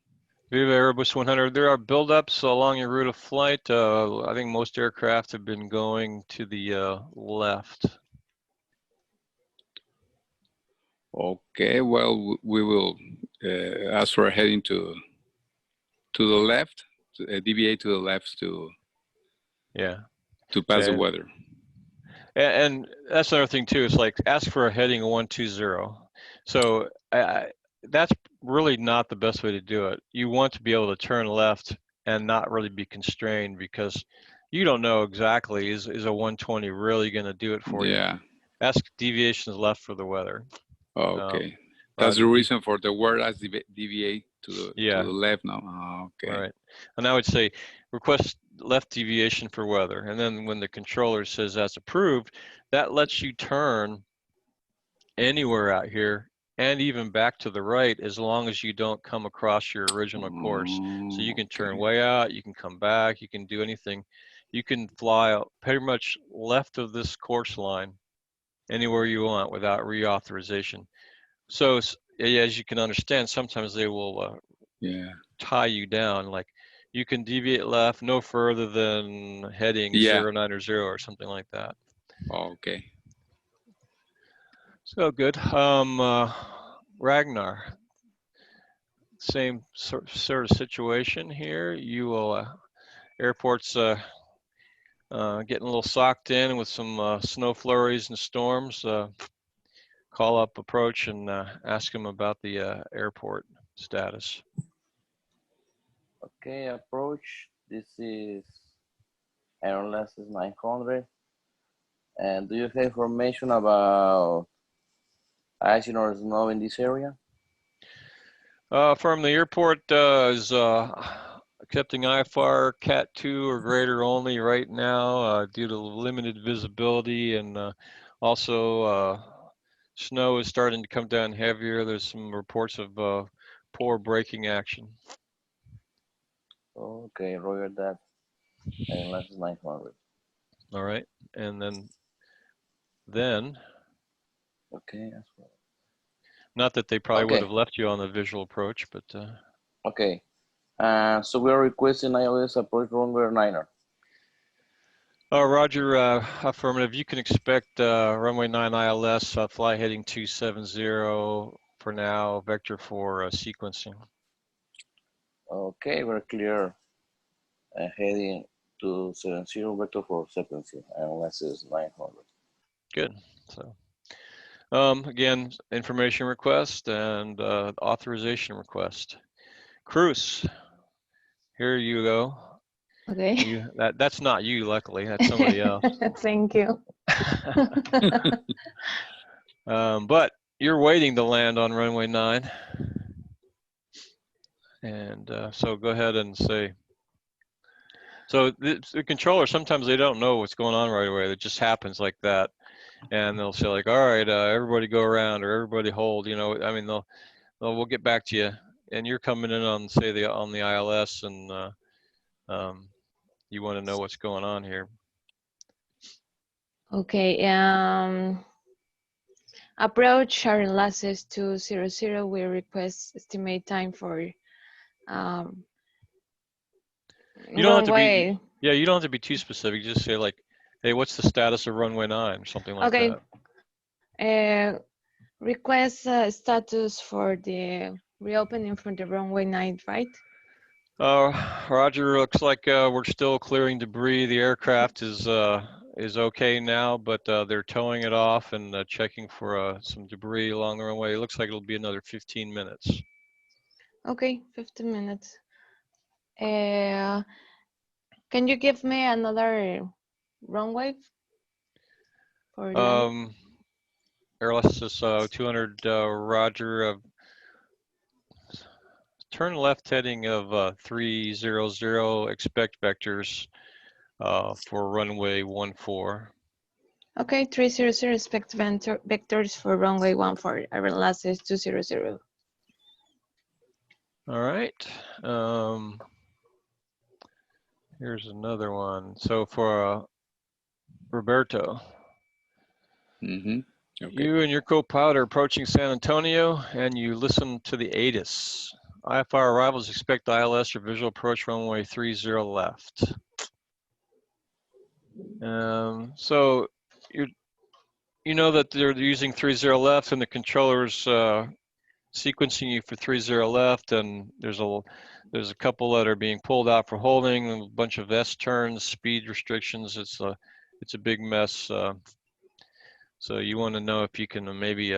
Viva Aerobus 100, there are buildups along your route of flight. I think most aircraft have been going to the left. Okay, well, we will ask for a heading to the left, deviate to the left to pass the weather. And that's another thing too. It's like ask for a heading of 120. So that's really not the best way to do it. You want to be able to turn left and not really be constrained, because you don't know exactly, is a 120 really going to do it for you? Yeah. Ask deviations left for the weather. Okay. That's the Roger. reason for the word as deviate to Yeah. the left now. Oh, okay. Right. And I would say request left deviation for weather. And then when the controller says that's approved, that lets you turn anywhere out here and even back to the right, as long as you don't come across your original course. So you can turn Okay. way out, you can come back, you can do anything. You can fly out pretty much left of this course line anywhere you want without reauthorization. So as you can understand, sometimes they will Yeah. tie you down. Like you can deviate left no further than heading Yeah. 09 or something like that. Okay. So good. Ragnar, same sort of situation here. You will airport's getting a little socked in with some snow flurries and storms. Call up approach and ask them about the airport status. Okay, approach. This is IFR 900. And do you have information about icing or snow in this area? From the airport is accepting IFR Cat 2 or greater only right now due to limited visibility, and also snow is starting to come down heavier. There's some reports of poor braking action. Okay, roger that. IFR 900. All right, and then Okay, that's well. not that they probably would Okay. have left you on the visual approach, but Okay. So we are requesting ILS approach runway 9er. Roger, affirmative. You can expect runway 9 ILS fly heading 270 for now, vector for sequencing. Okay, we're clear. Heading to 70 vector for sequencing. ILS is 900. Good. So again, information request and authorization request. Cruz, here you go. Okay. That's not you, luckily. That's somebody else. Thank you. But you're waiting to land on runway 9. And so go ahead and say. So the controller, sometimes they don't know what's going on right away. It just happens like that. And they'll say like, all right, everybody go around or everybody hold, you know, I mean, we'll get back to you. And you're coming in on, say, on the ILS, and you want to know what's going on here. Okay. Approach our enlaces 200. We request estimate time for You don't have to runway. be, yeah, you don't have to be too specific. Just say like, hey, what's the status of runway 9 or something like Okay. that. Request status for the reopening for the runway 9, right? Roger, looks like we're still clearing debris. The aircraft is okay now, but they're towing it off and checking for some debris along the runway. It looks like it'll be another 15 minutes. Okay, 15 minutes. Can you give me another runway for landing? Airless 200, Roger. Turn left heading of 300, expect vectors for runway 14. Okay, 300, expect vectors for runway 14. Our last is 200. All right. Here's another one. So for Roberto, Okay. you and your co-pilot are approaching San Antonio, and you listen to the ATIS. IFR arrivals expect ILS or visual approach runway 30 left. So you know that they're using 30 left, and the controller's sequencing you for 30 left, and there's a couple that are being pulled out for holding, a bunch of S turns, speed restrictions. It's a big mess. So you want to know if you can maybe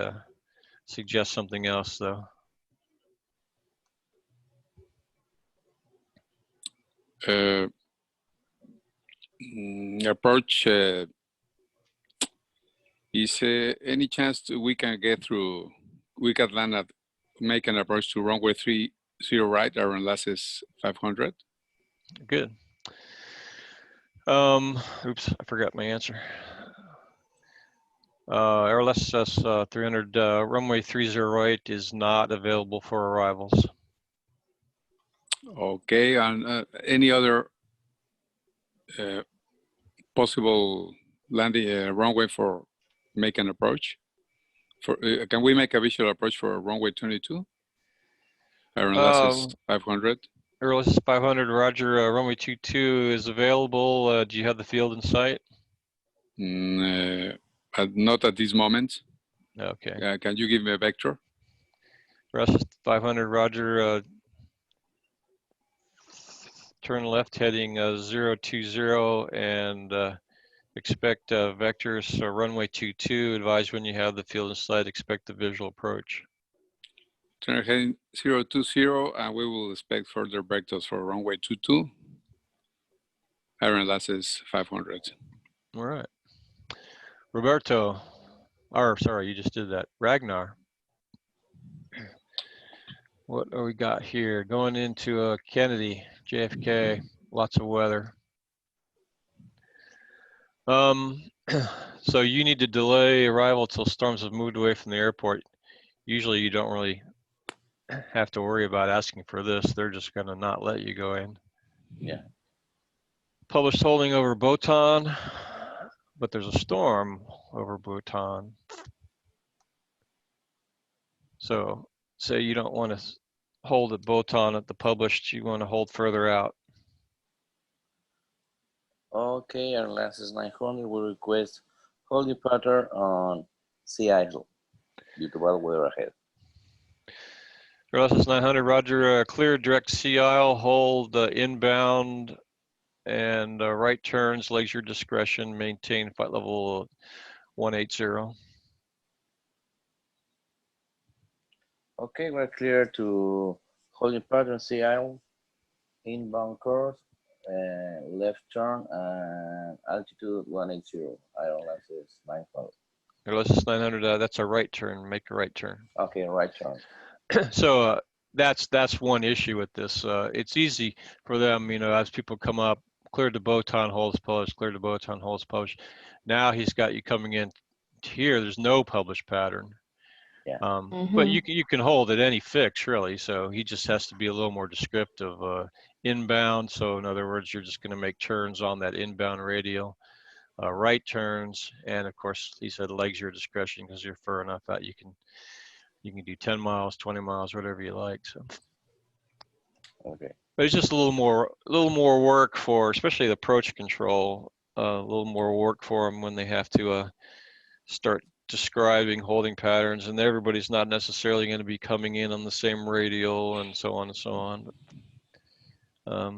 suggest something else, though. approach, is any chance we can get through, we can land at, make an approach to runway 30 right, our last is 500? Good. Oops, I forgot my answer. RLSS 300 runway 30 right is not available for arrivals. Okay, and any other possible landing runway for make an approach? For can we make a visual approach for runway 22? Unless it's 500. RLSS 500, Roger. Runway 22 is available. Do you have the field in sight? Not at this moment. Okay. Can you give me a vector? RLSS 500, Roger. Turn left heading 020 and expect vectors. So runway 22, advise when you have the field in sight, expect the visual approach. Turn heading 020 and we will expect further vectors for runway 22. Iron is 500. All right. Roberto, or sorry, you just did that. Ragnar. What do we got here? Going into Kennedy, JFK, lots of weather. So you need to delay arrival till storms have moved away from the airport. Usually you don't really have to worry about asking for this. They're just gonna not let you go in. Yeah. Published holding over Bhutan, but there's a storm over Bhutan. So say you don't want to hold at Bhutan at the published, you want to hold further out. Okay, our last is 900. We request holding pattern on Seattle due to bad weather ahead. RLSS 900, Roger. Clear direct sea aisle, hold inbound and right turns, legs your discretion, maintain flight level 180. Okay, we're clear to holding pattern Seattle, inbound course, left turn, and altitude 180. Iron last is 900. RLSS 900, that's a right turn, make a right turn. Okay, right turn. So that's one issue with this. It's easy for them, you know, as people come up, cleared the Bhutan, holds published, cleared the Bhutan, holds published. Now he's got you coming in here, there's no published pattern. Yeah. But you can hold at any fix really, so he just has to be a little more descriptive. Inbound, so in other words, you're just going to make turns on that inbound radial, right turns, and of course he said legs your discretion because you're far enough out you can do 10 miles, 20 miles, whatever you like. So Okay. but it's just a little more work for, especially the approach control, a little more work for them when they have to start describing holding patterns, and everybody's not necessarily going to be coming in on the same radial and so on and so on. But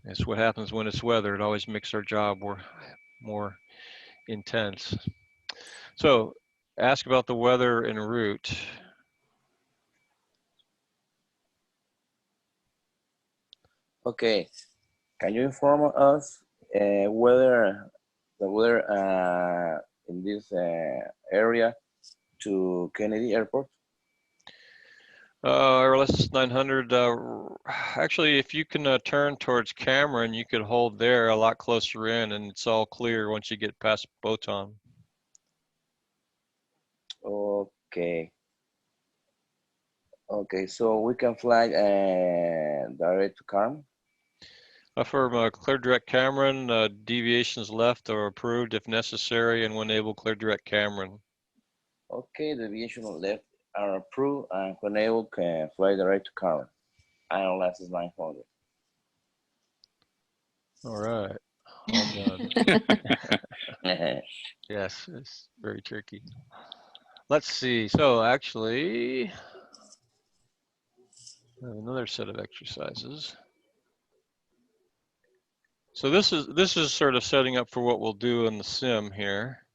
it's what happens when it's weather. It always makes our job more intense. So ask about the weather en route. Okay, can you inform us whether the weather in this area to Kennedy Airport? RLS 900, actually, if you can turn towards Cameron, you could hold there a lot closer in, and it's all clear once you get past Bhutan. Okay. Okay, so we can fly direct to Cameron? For clear direct Cameron, deviations left are approved if necessary, and when able, clear direct Cameron. Okay, deviation left are approved, and when able, can fly direct to Cameron. Iron last is 900. All right, all done. Yes, it's very tricky. Let's see. So actually, I have another set of exercises. So this is sort of setting up for what we'll do in the sim here.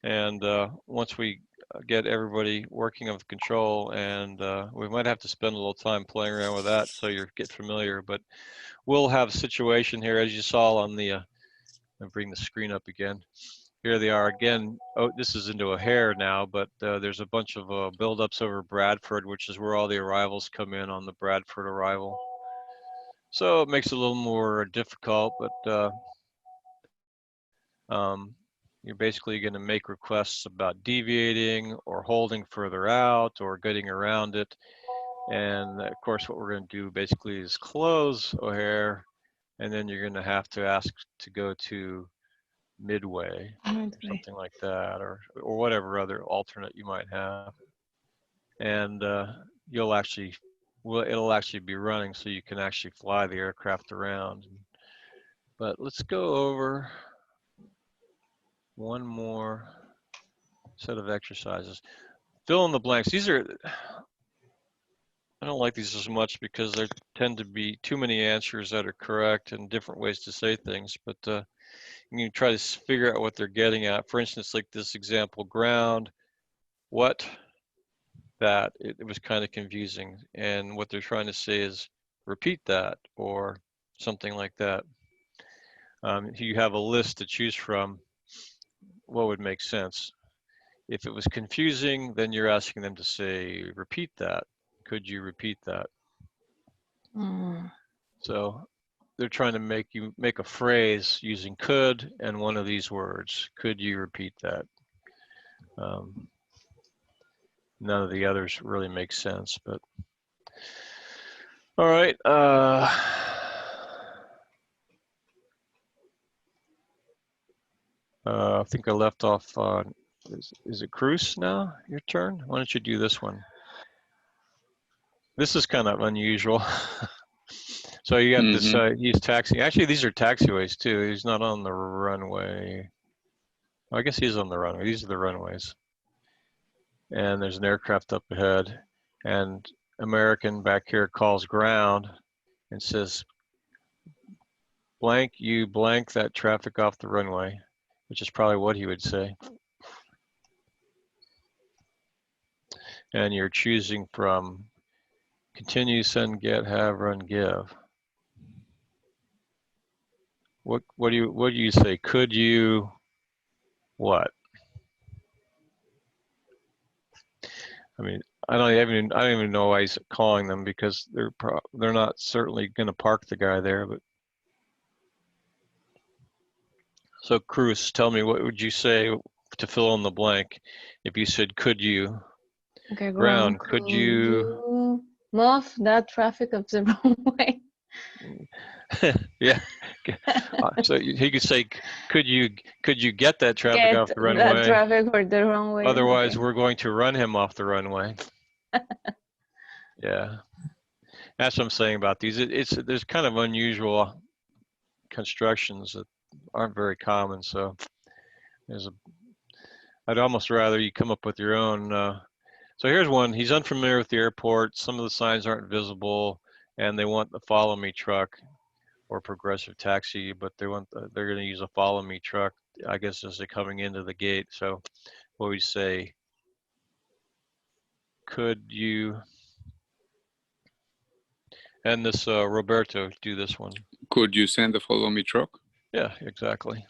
And once we get everybody working with control, and we might have to spend a little time playing around with that so you get familiar. But we'll have a situation here, as you saw on the, I'll bring the screen up again. Here they are again. Oh, this is into a hair now, but there's a bunch of buildups over Bradford, which is where all the arrivals come in on the Bradford arrival. So it makes it a little more difficult, but you're basically going to make requests about deviating or holding further out or getting around it. And of course, what we're going to do basically is close O'Hare, and then you're going to have to ask to go to Midway, or something like that, or whatever other alternate you might have. And you'll actually, well, it'll actually be running, so you can actually fly the aircraft around. But let's go over one more set of exercises. Fill in the blanks. These are, I don't like these as much because there tend to be too many answers that are correct and different ways to say things, but you can try to figure out what they're getting at. For instance, like this example, ground, what, that, it was kind of confusing. And what they're trying to say is repeat that or something like that. You have a list to choose from. What would make sense? If it was confusing, then you're asking them to say, repeat that. Could you repeat that? So they're trying to make you make a phrase using could and one of these words. Could you repeat that? None of the others really make sense, but all right. I think I left off, is it Cruz now? Your turn? Why don't you do this one? This is kind of unusual. So you got this, he's taxiing. Actually, these are taxiways too. He's not on the runway. Well, I guess he's on the runway. These are the runways. And there's an aircraft up ahead. And American back here calls ground and says, blank, you blank that traffic off the runway, which is probably what he would say. And you're choosing from continue, send, get, have, run, give. What do you say? Could you what? I mean, I don't even know why he's calling them, because they're not certainly going to park the guy there. But so Cruz, tell me, what would you say to fill in the blank if you said could you? Okay, ground, could you move that traffic of the runway? Yeah. So he could say, could you get that traffic Get off the runway? that traffic for the runway. Otherwise, okay. we're going to run him off the runway. Yeah, that's what I'm saying about these. There's kind of unusual constructions that aren't very common. So I'd almost rather you come up with your own. So here's one. He's unfamiliar with the airport. Some of the signs aren't visible, and they want the follow me truck or progressive taxi, but they're going to use a follow me truck, I guess, as they're coming into the gate. So what we say, could you, and this Roberto, do this one. Could you send the follow me truck? Yeah, exactly.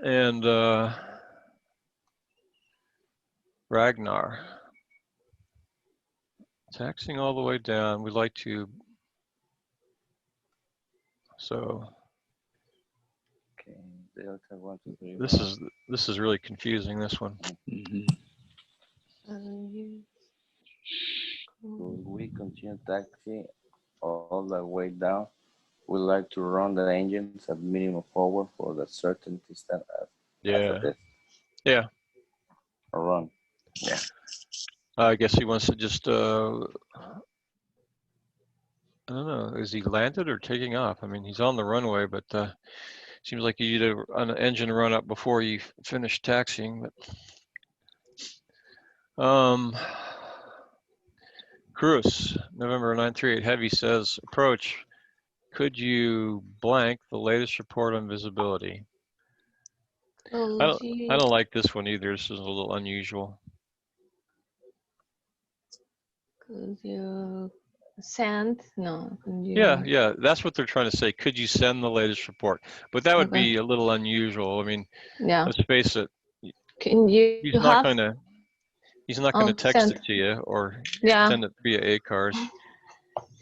And Ragnar, taxiing all the way down. We'd like to, so Okay, Delta 1, 2, 3, this is really confusing, this one. Could we continue taxi all the way down? We like to run the engines at minimum forward for the certainty stand as a test. Yeah. Or run. Yeah. I guess he wants to just, I don't know, is he landed or taking off? I mean, he's on the runway, but seems like you need an engine run up before you finish taxiing. But Cruz, November 938 Heavy says, approach, could you blank the latest report on visibility? Could I don't like this one either. This is a little unusual. you send? No. Could you? Yeah, that's what they're trying to say. Could you send the latest report? But that would Okay. be a little unusual. I mean, Yeah. let's face it. Can you He's not have? gonna text Send. it to you or Yeah. send it via ACARS.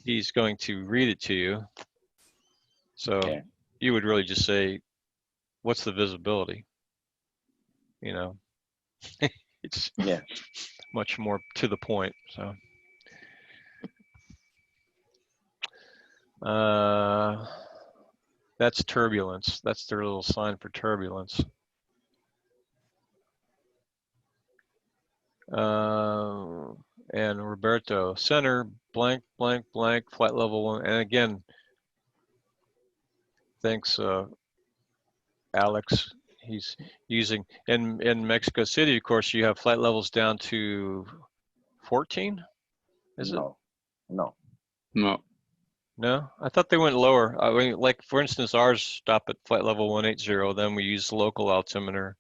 He's going to read it to you. So Yeah. you would really just say, what's the visibility? You know, it's Yeah. much more to the point. So that's turbulence. That's their little sign for turbulence. And Roberto, center, blank, blank, blank, flight level 1. And again, thanks, Alex. He's using, in Mexico City, of course, you have flight levels down to 14, is it? No. No. No. No, I thought they went lower. I mean, like for instance, ours stop at flight level 180. Then we use the local altimeter.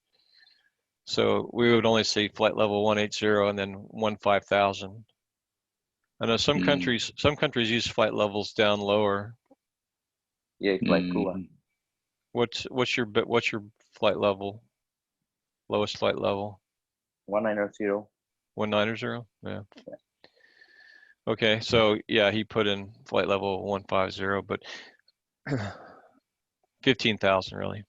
So we would only say flight level 180 and then 15,000. I know some countries use flight levels down lower. Yeah, it's like Cuba. What's your flight level? Lowest flight level? 190. 190? Yeah. Okay, so yeah, he put in flight level 150, but 15,000 really.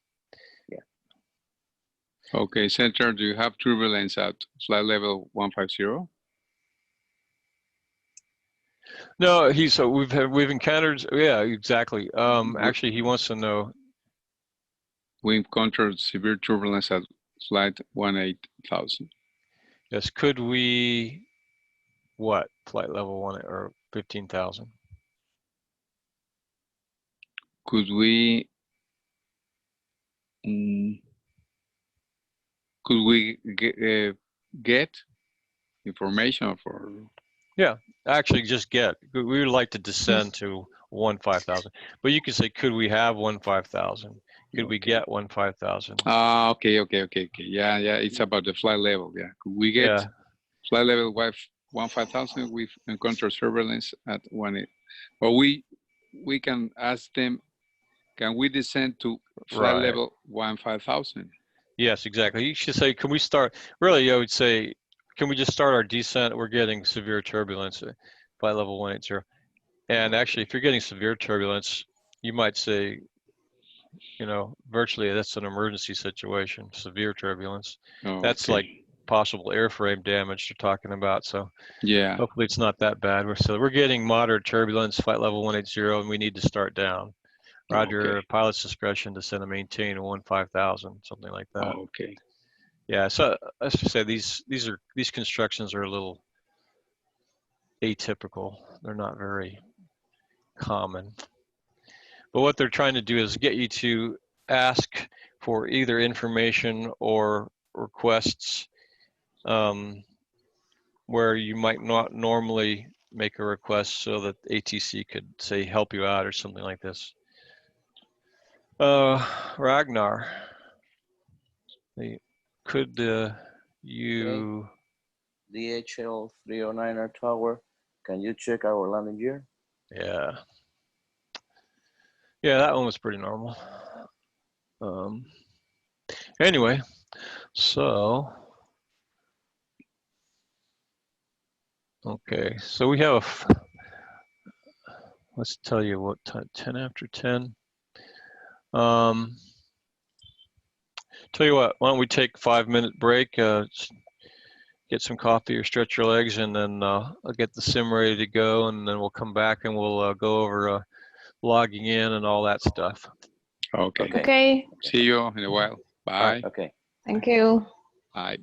Okay, center, do you have turbulence at flight level 150? No, so we've encountered, yeah, exactly. Actually, he wants to know. We encountered severe turbulence at flight 18,000. Yes, could we, what, flight level 1 or 15,000? Could we get information for? Yeah, actually just get. We would like to descend to 15,000, but you could say, could we have 15,000? Could we get 15,000? Ah, okay. Yeah, it's about the flight level. Yeah, could we get flight level 15,000 with encounter surveillance at 18? But we can ask them, can we descend to flight level 15,000? Yes, exactly. You should say, can we start? Really, I would say, can we just start our descent? We're getting severe turbulence at flight level 180. And actually, if you're getting severe turbulence, you might say, virtually that's an emergency situation, severe turbulence. Oh, That's like possible airframe damage they're talking about. So yeah, hopefully it's not that bad. We're getting moderate turbulence, flight level 180, and we need to start down. Roger, pilot's discretion to send and maintain 15,000, something like that. Okay. Yeah, so let's just say these constructions are a little atypical. They're not very common. But what they're trying to do is get you to ask for either information or requests where you might not normally make a request, so that ATC could say help you out or something like this. Ragnar, could you? DHL 309er tower, can you check our landing gear? Yeah, that one was pretty normal. Anyway, so okay, so we have let's tell you what time, 10 after 10. Tell you what, why don't we take a 5-minute break, get some coffee or stretch your legs, and then I'll get the sim ready to go, and then we'll come back and we'll go over logging in and all that stuff. Okay. Okay. See you in a while. Bye. Okay. Thank you. Bye.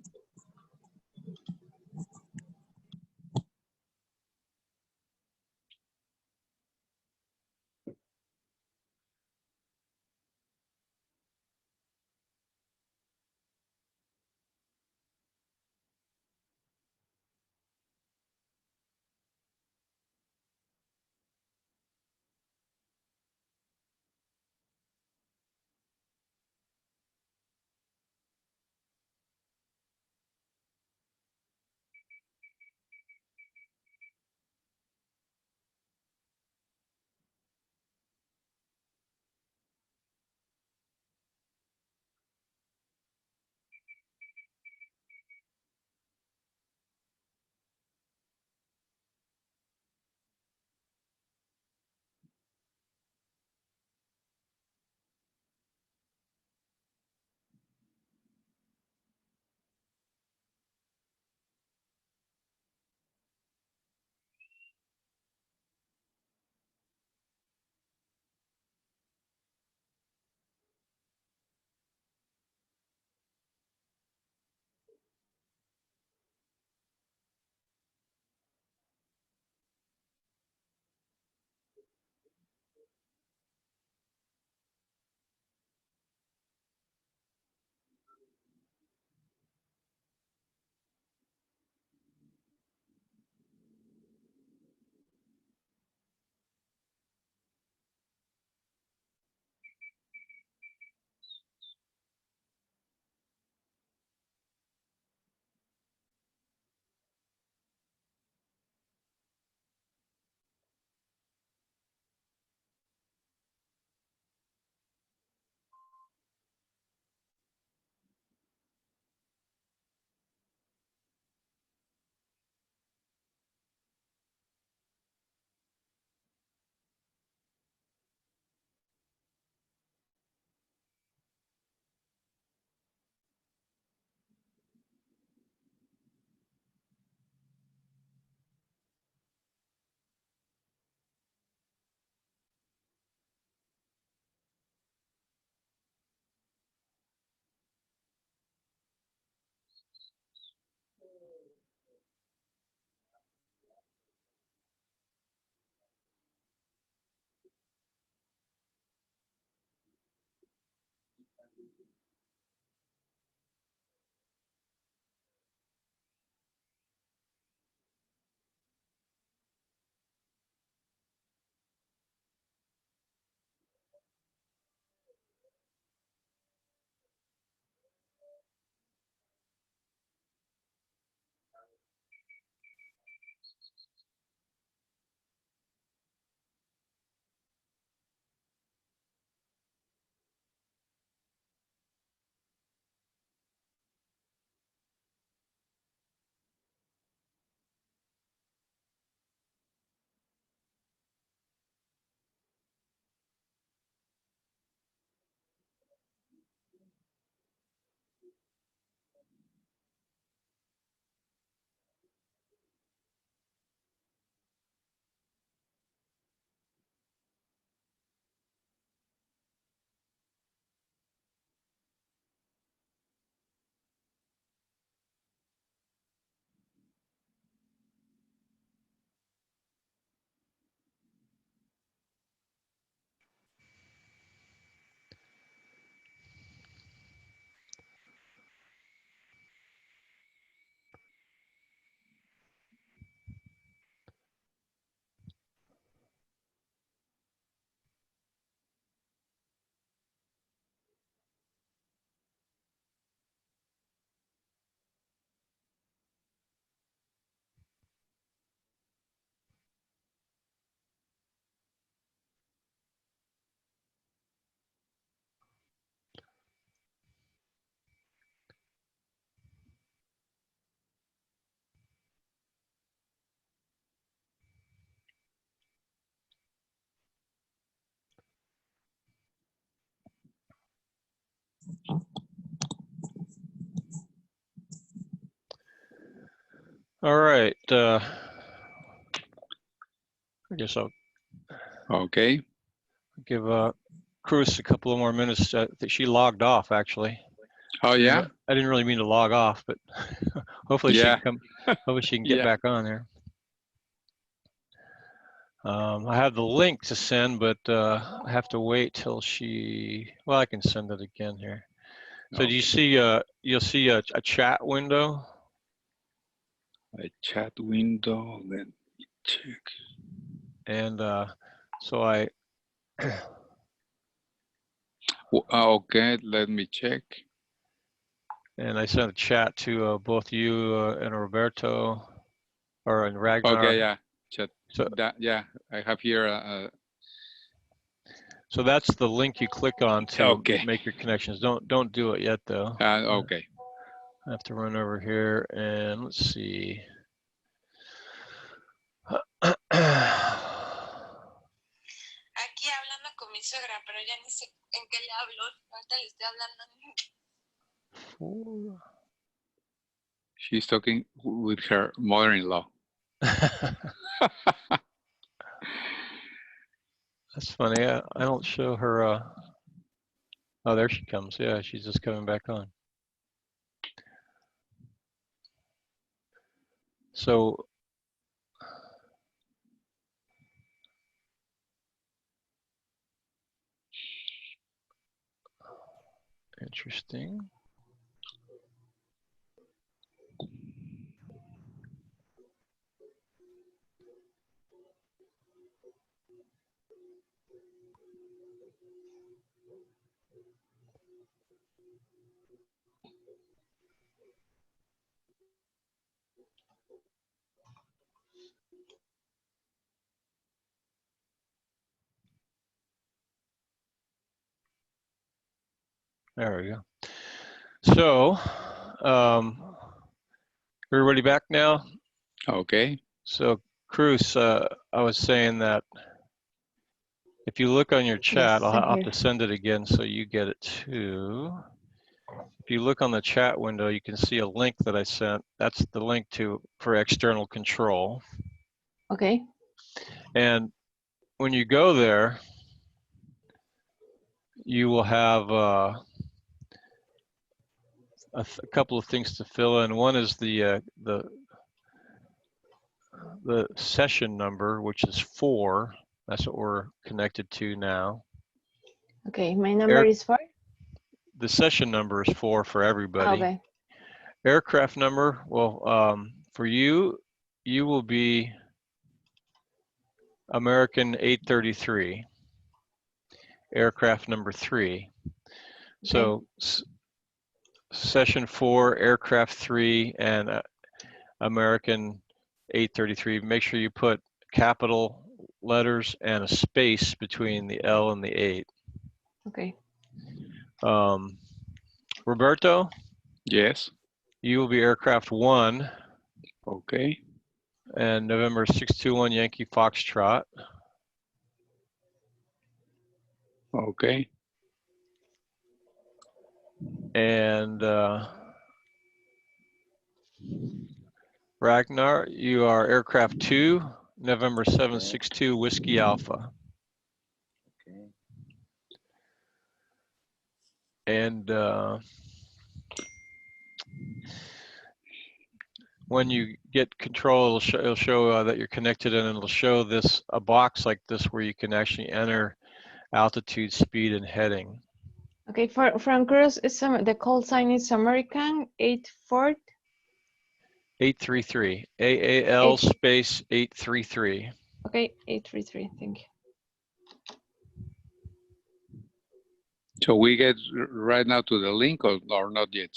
All right. I guess I'll Okay. give Cruz a couple of more minutes. I think she logged off actually. Oh yeah. I didn't really mean to log off, but hopefully she Yeah. can come. Hopefully she can get Yeah. back on there. I have the link to send, but I have to wait till she. Well, I can send it again here. So do you see? You'll see a chat window. A chat window. Let me check. And so I. Okay. Let me check. And I sent a chat to both you and Roberto, or and Ragnar. Okay. Yeah. Chat. So, Yeah. I have here. so that's the link you click on to Okay. make your connections. Don't do it yet though. Okay. I have to run over here and let's see. Aquí hablando con mi suegra, pero ya ni sé en qué le hablo. Ahorita le estoy hablando. She's talking with her mother-in-law. That's funny. I don't show her. Oh, there she comes. Yeah, she's just coming back on. So. Interesting. There we go. So, everybody back now? Okay. So, Cruz, I was saying that if you look on your chat, Yes, I'll I'm have to send it again so you get it too. If you look on the chat window, you can see a link that I sent. That's the link for external control. Okay. And when you go there, you will have a couple of things to fill in. One is the session number, which is 4. That's what we're connected to now. Okay, my number is 4. The session number is 4 for everybody. Okay. Aircraft number, well, for you, you will be American 833, aircraft number 3. So session 4, aircraft 3, and American 833. Make sure you put capital letters and a space between the L and the 8. Okay. Roberto? Yes. You will be aircraft 1. Okay. And November 621 Yankee Foxtrot. Okay. And Ragnar, you are aircraft 2, November 762 Whiskey Alpha. Okay. And when you get control, it'll show that you're connected, and it'll show a box like this where you can actually enter altitude, speed, and heading. Okay, from Cruz, the call sign is American 84. 833, AAL space 833. Okay, 833, thank you. So we get right now to the link or not yet?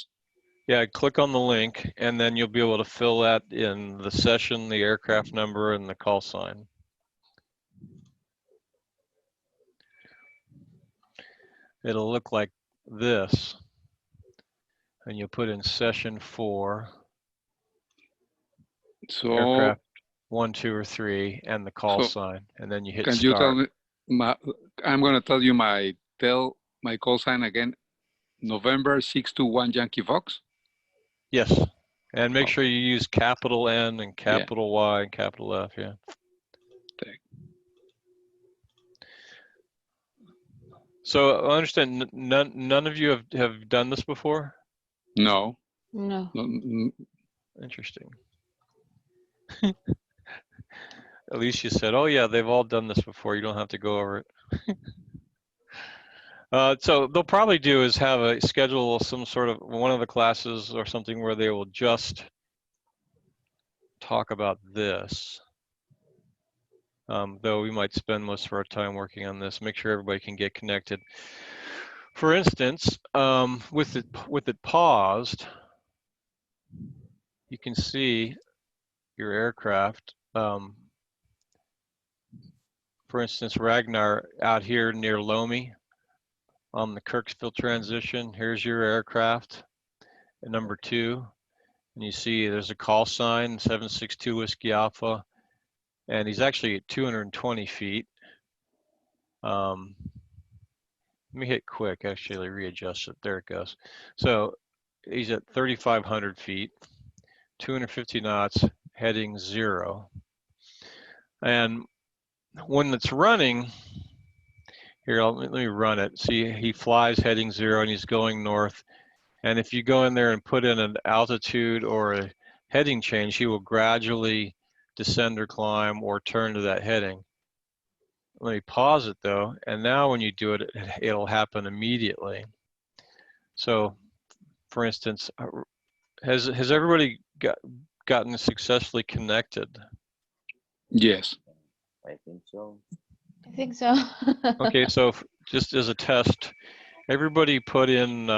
Yeah, click on the link, and then you'll be able to fill that in the session, the aircraft number, and the call sign. It'll look like this, and you'll put in session 4, So aircraft 1, 2, or 3, and the call sign, and then you hit can start. you tell me? I'm going to tell you my call sign again. November 621 Yankee Fox. Yes. And make Oh. sure you use capital N and capital Y and capital F. Yeah. So I understand none of you have done this before? No. No. Interesting. Alicia said, oh yeah, they've all done this before. You don't have to go over it. So they'll probably do is have a schedule some sort of one of the classes or something where they will just talk about this. Though we might spend most of our time working on this, make sure everybody can get connected. For instance, with it paused, you can see your aircraft. For instance, Ragnar out here near Lomi on the Kirksville transition. Here's your aircraft at number 2. And you see there's a call sign, 762 Whiskey Alpha. And he's actually at 220 feet. Let me hit quick, actually readjust it. There it goes. So he's at 3,500 feet, 250 knots, heading 0. And when it's running, here, let me run it. See, he flies heading 0 and he's going north. And if you go in there and put in an altitude or a heading change, he will gradually descend or climb or turn to that heading. Let me pause it though. And now when you do it, it'll happen immediately. So for instance, has everybody gotten successfully connected? Yes. I think so. I think so. Okay, so just as a test, everybody put in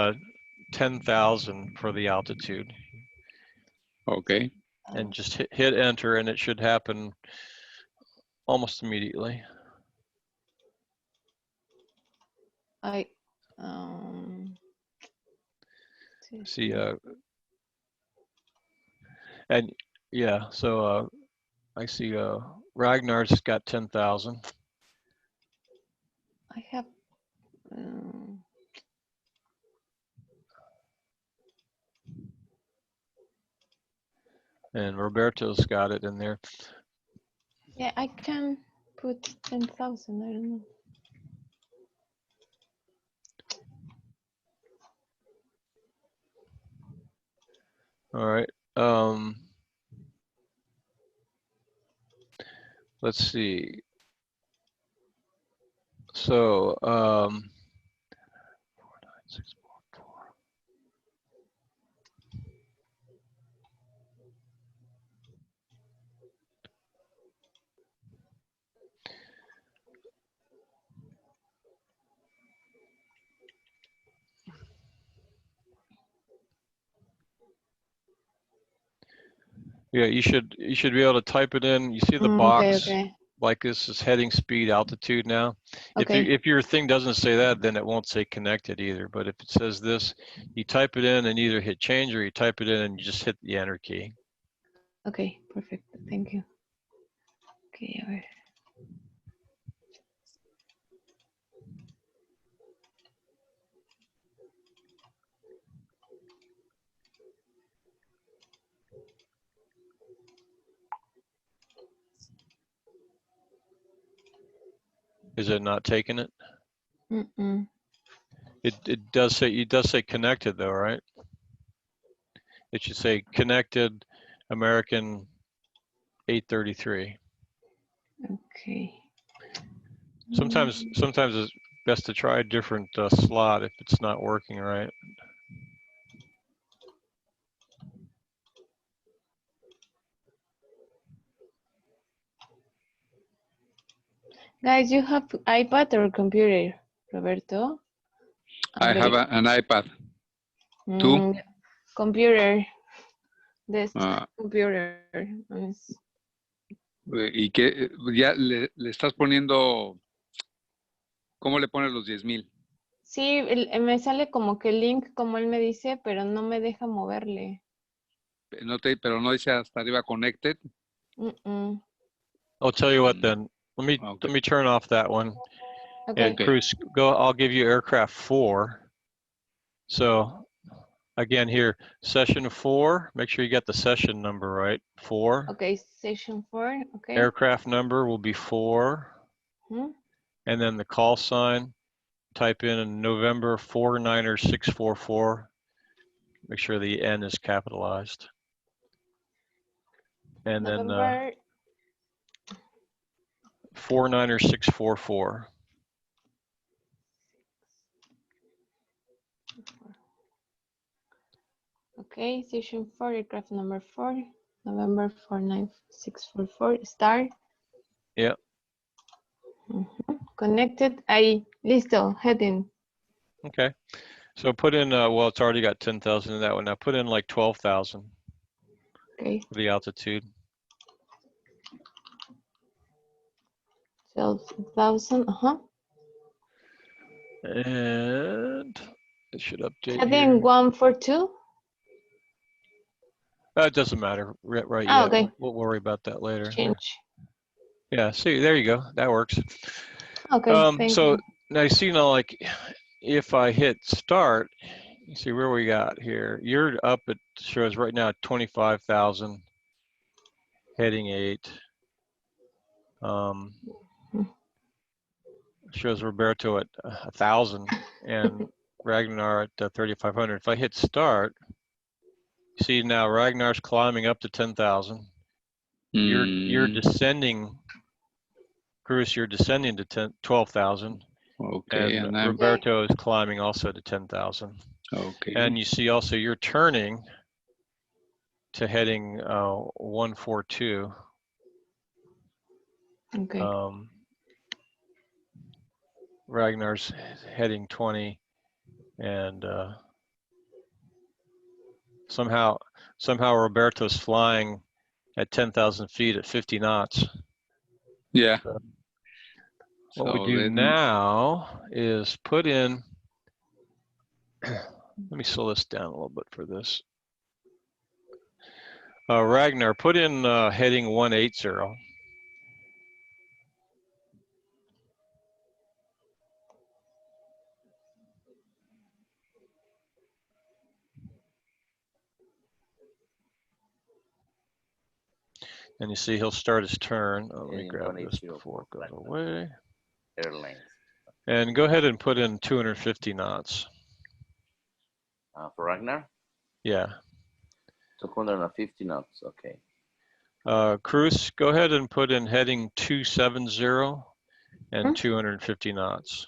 10,000 for the altitude. Okay. And just hit enter and it should happen almost immediately. See, and yeah, so I see Ragnar's got 10,000. I have. And Roberto's got it in there. Yeah, I can put 10,000. I don't know. All right. Let's see. So 49644. Yeah, you should be able to type it in. You see the box, Okay. like this is heading speed altitude now. Okay. If your thing doesn't say that, then it won't say connected either. But if it says this, you type it in and either hit change or you type it in and you just hit the enter key. Okay, perfect. Thank you. Okay, a ver. Is it not taking it? Mm-mm. It does say connected though, right? It should say connected American 833. Okay. Sometimes it's best to try a different slot if it's not working right. Guys, you have iPad or computer, Roberto? I have an iPad. ¿Tú? Computer. Desktop computer. ¿Y qué? Ya le estás poniendo, ¿cómo le pones los 10,000? Sí, me sale como que el link, como él me dice, pero no me deja moverle. Pero no dice hasta arriba connected. I'll tell you what then. Let me turn off that one. Okay. And Cruz, I'll give you aircraft 4. So again here, session 4, make sure you got the session number right, 4. Okay, session 4. Okay. Aircraft number will be 4. Mhm. And then the call sign, type in November 49644. Make sure the N is capitalized. And then November 49644. Okay, session 4, aircraft number 4, November 49644, start. Yeah. Connected. Ahí, listo, heading. Okay. So put in, well, it's already got 10,000 in that one. Now put in like 12,000 Okay, for the altitude. 12,000. And it should update Heading here. 142. It doesn't matter right Oh, yet. okay. We'll worry about that later. Change. Yeah, see, there you go. That works. Okay, thank So you. now you see now, like if I hit start, you see where we got here. You're up at, shows right now 25,000, heading 8. Shows Roberto at 1,000 and Ragnar at 3,500. If I hit start, see now Ragnar's climbing up to 10,000. You're descending, Cruz, you're descending to 12,000. Okay, And and I'm Roberto is climbing also to 10,000. okay. And you see also you're turning to heading 142. Okay. Ragnar's heading 20, and somehow Roberto's flying at 10,000 feet at 50 knots. Yeah. So So what we do let me, now is put in, let me slow this down a little bit for this. Ragnar, put in heading 180. And you see he'll start his turn. Let me Heading grab this 180 before it for goes Blackburn away. Airlines. And go ahead and put in 250 knots. For Ragnar, Yeah. 250 knots. Okay. Cruz, go ahead and put in heading 270 and 250 knots.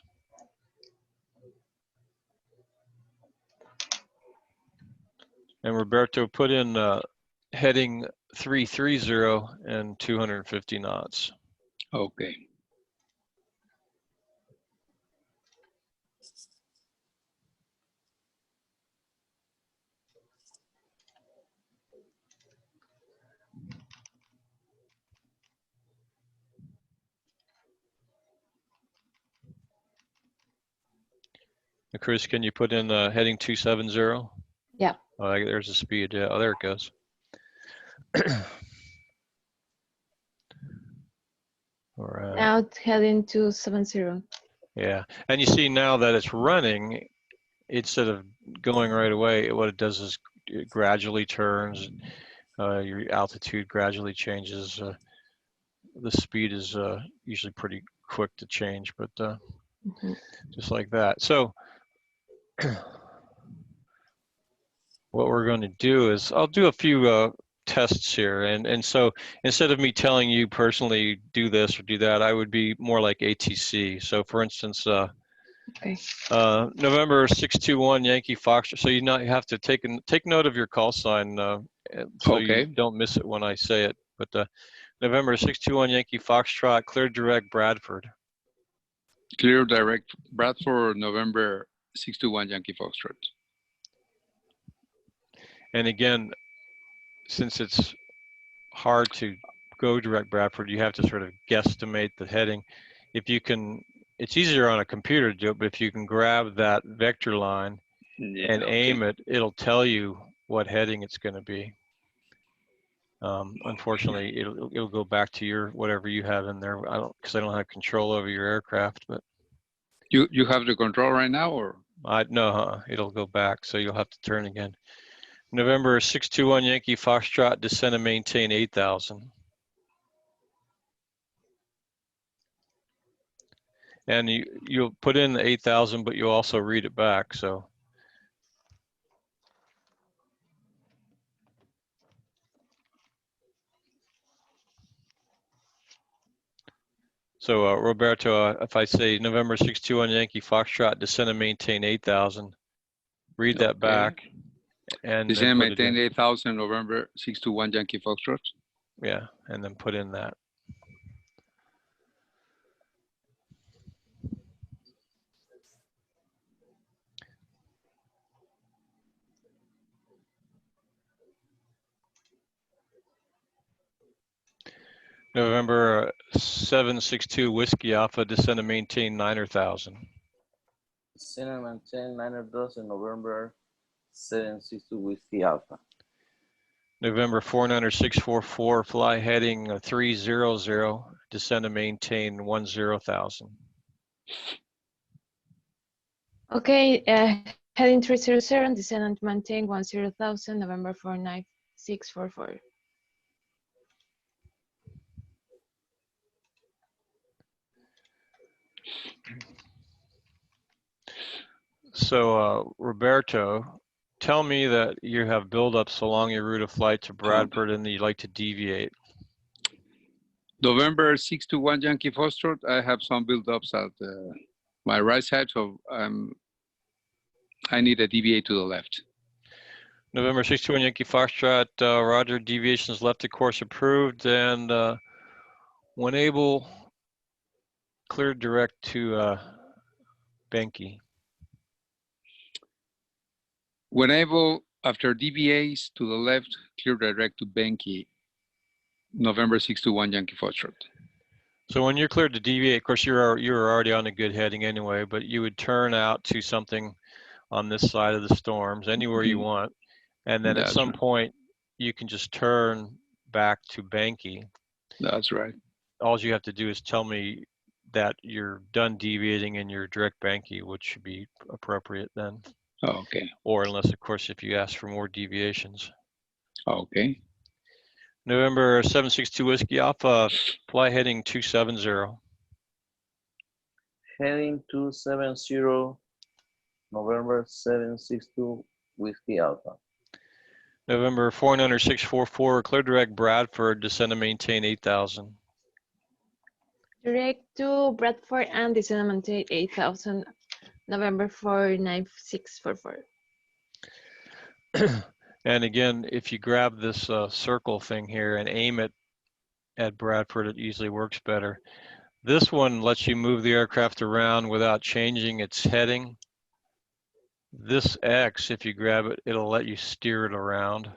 And Roberto, put in heading 330 and 250 knots. okay. Cruz, can you put in heading 270? Yeah. Oh, there's the speed. Yeah. Oh, there it goes. All right. Now it's heading to 70. Yeah. And you see now that it's running, instead of going right away, what it does is it gradually turns. Your altitude gradually changes. The speed is usually pretty quick to change, but just like that. So what we're going to do is I'll do a few tests here. And so instead of me telling you personally do this or do that, I would be more like ATC. So for instance, Okay. November 621 Yankee Foxtrot. So you have to take note of your call sign so Okay. you don't miss it when I say it. But November 621 Yankee Foxtrot, clear direct Bradford. Clear direct Bradford, November 621 Yankee Foxtrot. And again, since it's hard to go direct Bradford, you have to sort of guesstimate the heading. If you can, it's easier on a computer to do it, but if you can grab that vector line and aim it, it'll tell you what heading it's going to be. Unfortunately, it'll go back to your whatever you have in there. Because I don't have control over your aircraft, but You have the control right now, or No, it'll go back, so you'll have to turn again. November 621 Yankee Foxtrot, descend and maintain 8,000. And you'll put in the 8,000, but you'll also read it back, so. So Roberto, if I say November 621 Yankee Foxtrot, descend and maintain 8,000, read that Okay. back, and Descend then and put it maintain in. 8,000 November 621 Yankee Foxtrot. Yeah, and then put in that. November 762 Whiskey Alpha, descend and maintain 9,000. Descend and maintain 9,000 November 762 Whiskey Alpha. November 49644 fly heading 300, descend and maintain 10,000. Okay, heading 300, descend and maintain 10,000, November 49644. So Roberto, tell me that you have buildups along your route of flight to Bradford and you'd like to deviate. November 621 Yankee Foxtrot, I have some buildups at my right side, so I need a deviate to the left. November 61 Yankee Foxtrot, Roger, deviations left of course approved, and when able, clear direct to Benke. When able, after DVAs to the left, clear direct to Benke, November 621 Yankee Foxtrot. So when you're cleared to deviate, of course you're already on a good heading anyway, but you would turn out to something on this side of the storms, anywhere you want, and then at That's some right. point you can just turn back to Benke. That's right. All you have to do is tell me that you're done deviating and you're direct Benke, which should be appropriate then. Okay. Or unless, of course, if you ask for more deviations. Okay. November 762 Whiskey Alpha, fly heading 270. Heading 270 November 762 Whiskey Alpha. November 49644, clear direct Bradford, descend and maintain 8,000. Direct to Bradford and descend and maintain 8,000, November 49644. And again, if you grab this circle thing here and aim it at Bradford, it usually works better. This one lets you move the aircraft around without changing its heading. This X, if you grab it, it'll let you steer it around.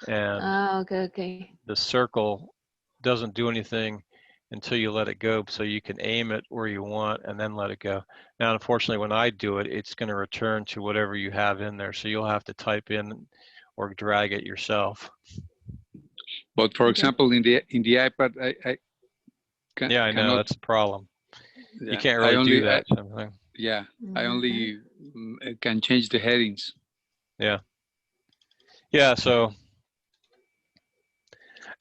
And Okay. the circle doesn't do anything until you let it go, so you can aim it where you want and then let it go. Now, unfortunately, when I do it, it's going to return to whatever you have in there, so you'll have to type in or drag it yourself. But for example, in the iPad, I Yeah, I know, cannot, that's the problem. yeah, You can't really do that. I only can change the headings. Yeah, so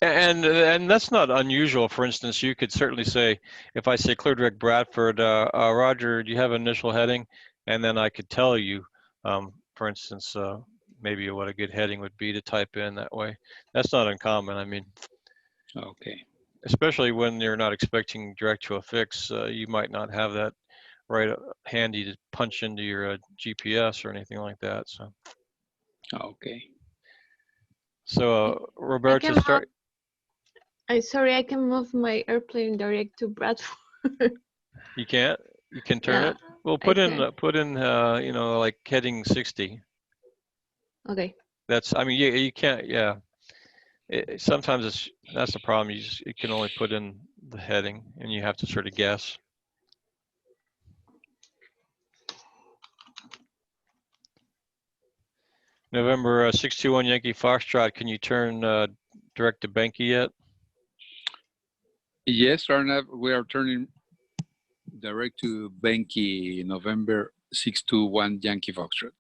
and that's not unusual. For instance, you could certainly say, if I say clear direct Bradford, Roger, do you have an initial heading? And then I could tell you, for instance, maybe what a good heading would be to type in that way. That's not uncommon. I mean, Okay. especially when you're not expecting direct to a fix, you might not have that right handy to punch into your GPS or anything like that. So. Okay. So Roberto, start. Sorry, I can move my airplane direct to Bradford. You can't. You can turn it. Well, put in you know, like heading 60. Okay. That's. I mean, you can't. Yeah. Sometimes that's the problem. You can only put in the heading, and you have to sort of guess. November 621 Yankee Foxtrot. Can you turn direct to Benke yet? Yes, Arnav, we are turning direct to Benke, November 621 Yankee Foxtrot.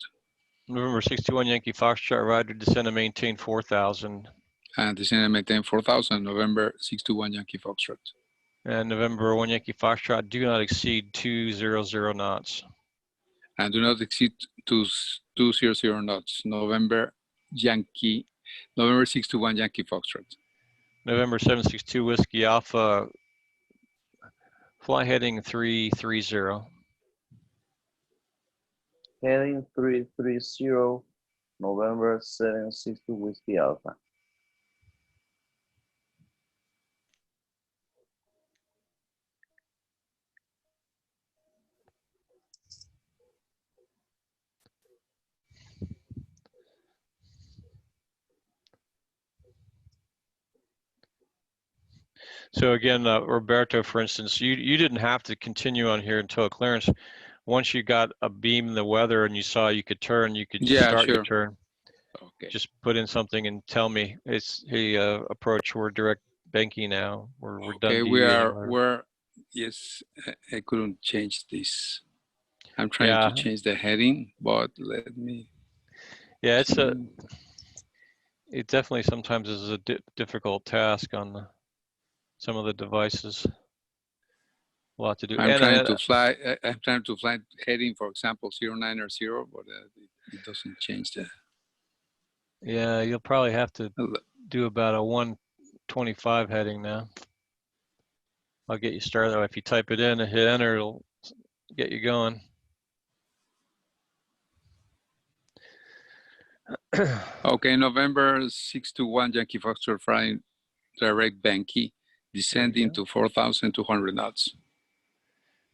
November 621 Yankee Foxtrot rider, descend and maintain 4,000. And descend and maintain 4,000, November 621 Yankee Foxtrot. And November 1 Yankee Foxtrot, do not exceed 200 knots. And do not exceed 200 knots, November 621 Yankee Foxtrot. November 762 Whiskey Alpha, fly heading 330. Heading 330, November 762 Whiskey Alpha. So again, Roberto, for instance, you didn't have to continue on here until clearance. Once you got a beam in the weather and you saw you could turn, you could just start your turn. Okay. Just put in something and tell me. It's hey, approach. We're direct banking now. We're done. Okay, deviating. we're yes. I couldn't change this. I'm trying to change the heading, but let me. Yeah, it definitely sometimes is a difficult task on some of the devices. A lot to do. I'm trying to fly. I'm trying to fly heading, for example, 090, but it doesn't change the. Yeah, you'll probably have to do about a 125 heading now. I'll get you started. If you type it in and hit enter, it'll get you going. Okay, November 621 Yankee Foxtrot flying direct Banky, descending to 4,200 knots.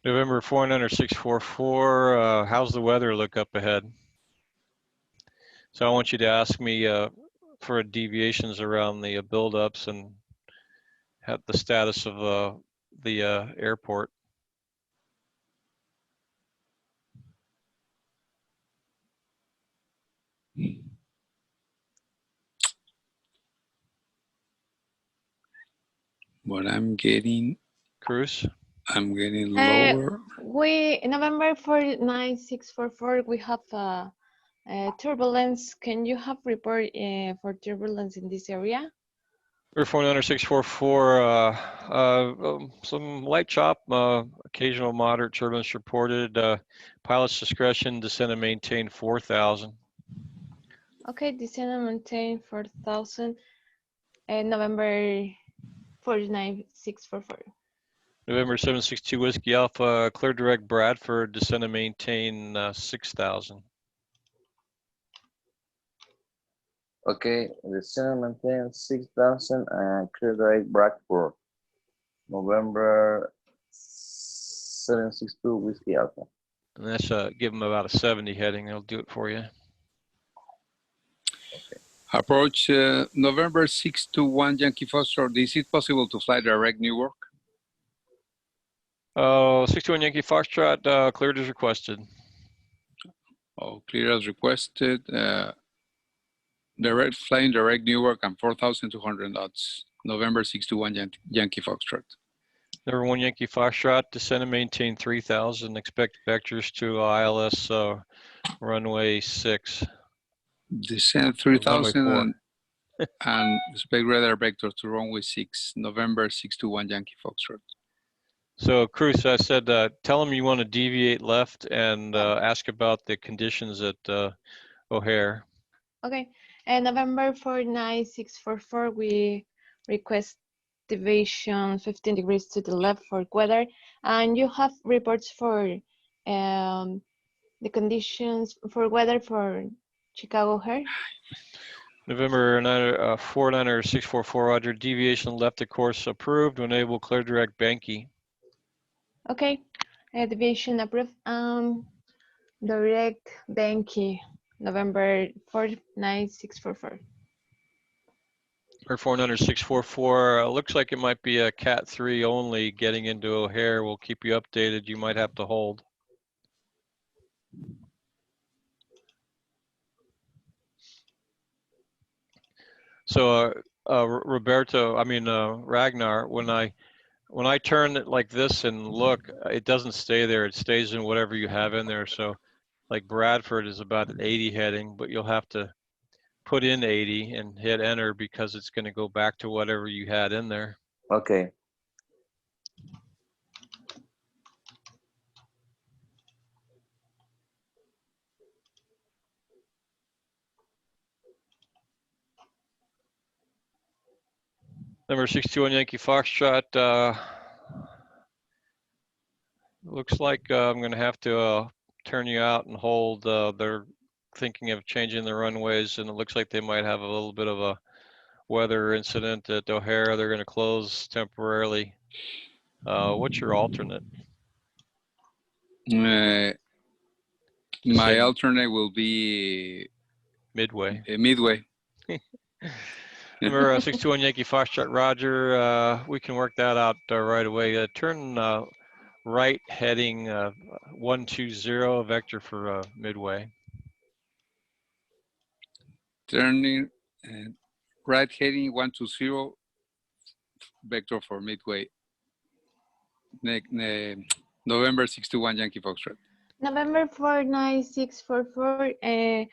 November 49644, how's the weather look up ahead? So I want you to ask me for deviations around the buildups and have the status of the airport. But I'm getting Cruise. I'm getting lower. November 49644, we have turbulence. Can you have report for turbulence in this area? 49644, some light chop, occasional moderate turbulence reported. Pilot's discretion, descend and maintain 4,000. Okay, descend and maintain 4,000. November 49644. November 762 Whiskey Alpha, clear direct Bradford, descend and maintain 6,000. Okay, descend and maintain 6,000 and clear direct Bradford, November 762 Whiskey Alpha. And that's give them about a 70 heading. They'll do it for you. Okay. Approach November 621 Yankee Foxtrot. Is it possible to fly direct Newark? 621 Yankee Foxtrot, cleared as requested. Oh, clear as requested. Flying direct Newark and 4,200 knots. November 621 Yankee Foxtrot. Number 1 Yankee Foxtrot, descend and maintain 3,000. Expect vectors to ILS runway 6. Descend 3,000 and expect radar vectors to runway 6. November 621 Yankee Foxtrot. So Cruz, I said, tell them you want to deviate left and ask about the conditions at O'Hare. Okay, and November 49644, we request deviation 15 degrees to the left for weather, and you have reports for the conditions for weather for Chicago O'Hare. November 49644, Roger, deviation left of course approved, enable clear direct Banky. Okay, deviation approved. Direct Banky, November 49644. Or 49644, looks like it might be a Cat 3 only getting into O'Hare. We'll keep you updated. You might have to hold. So Ragnar, when I turn it like this and look, it doesn't stay there. It stays in whatever you have in there. So like Bradford is about an 80 heading, but you'll have to put in 80 and hit enter because it's going to go back to whatever you had in there. Okay. Number 61 Yankee Foxtrot. Looks like I'm going to have to turn you out and hold. They're thinking of changing the runways, and it looks like they might have a little bit of a weather incident at O'Hare. They're going to close temporarily. What's your alternate? My Same. alternate will be Midway. Midway. Number 61 Yankee Foxtrot Roger. We can work that out right away. Turn right heading 120 vector for Midway. Turning right heading 120 vector for Midway. November 61 Yankee Foxtrot. November 49644.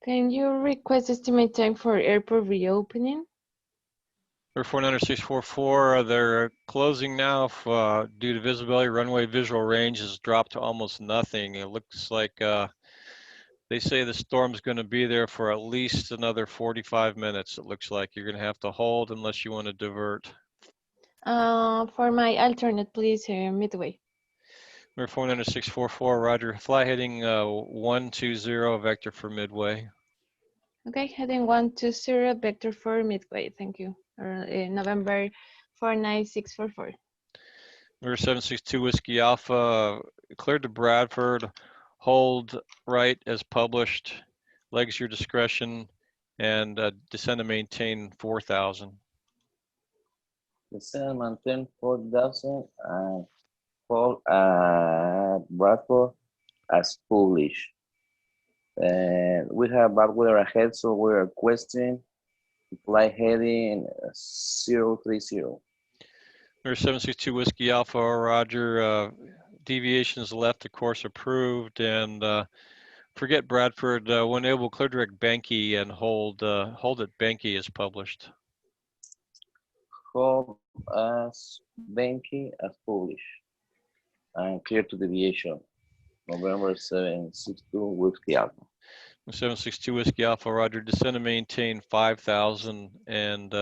Can you request estimate time for airport reopening? Number 49644, they're closing now due to visibility. Runway visual range has dropped to almost nothing. It looks like they say the storm's going to be there for at least another 45 minutes. It looks like you're going to have to hold unless you want to divert. For my alternate, please, Midway. Number 49644, Roger. Fly heading 120 vector for Midway. Okay, heading 120 vector for Midway. Thank you. November 49644. Number 762 Whiskey Alpha, cleared to Bradford. Hold right as published. Legs your discretion, and descend to maintain 4,000. Descend and maintain 4,000 and call Bradford as published. And we have bad weather ahead, so we're requesting flight heading 030. Number 762 Whiskey Alpha, Roger. Deviations left the course approved, and forget Bradford. When able, clear direct Benki and hold at Benki as published. Hold as Benki as published. And clear to deviation. November 762 Whiskey Alpha. 762 Whiskey Alpha, Roger. Descend to maintain 5,000, and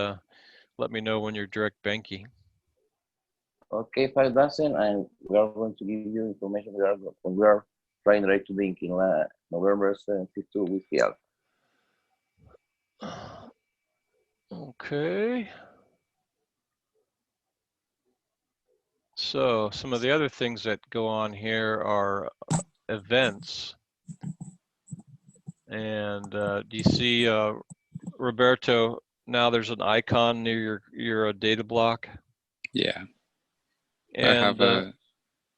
let me know when you're direct Benki. Okay, 5,000, and we are going to give you information when we are flying right to Benki, November 762 Whiskey Alpha. Okay. So some of the other things that go on here are events. And do you see, Roberto, now there's an icon near your data block? Yeah. And I have a...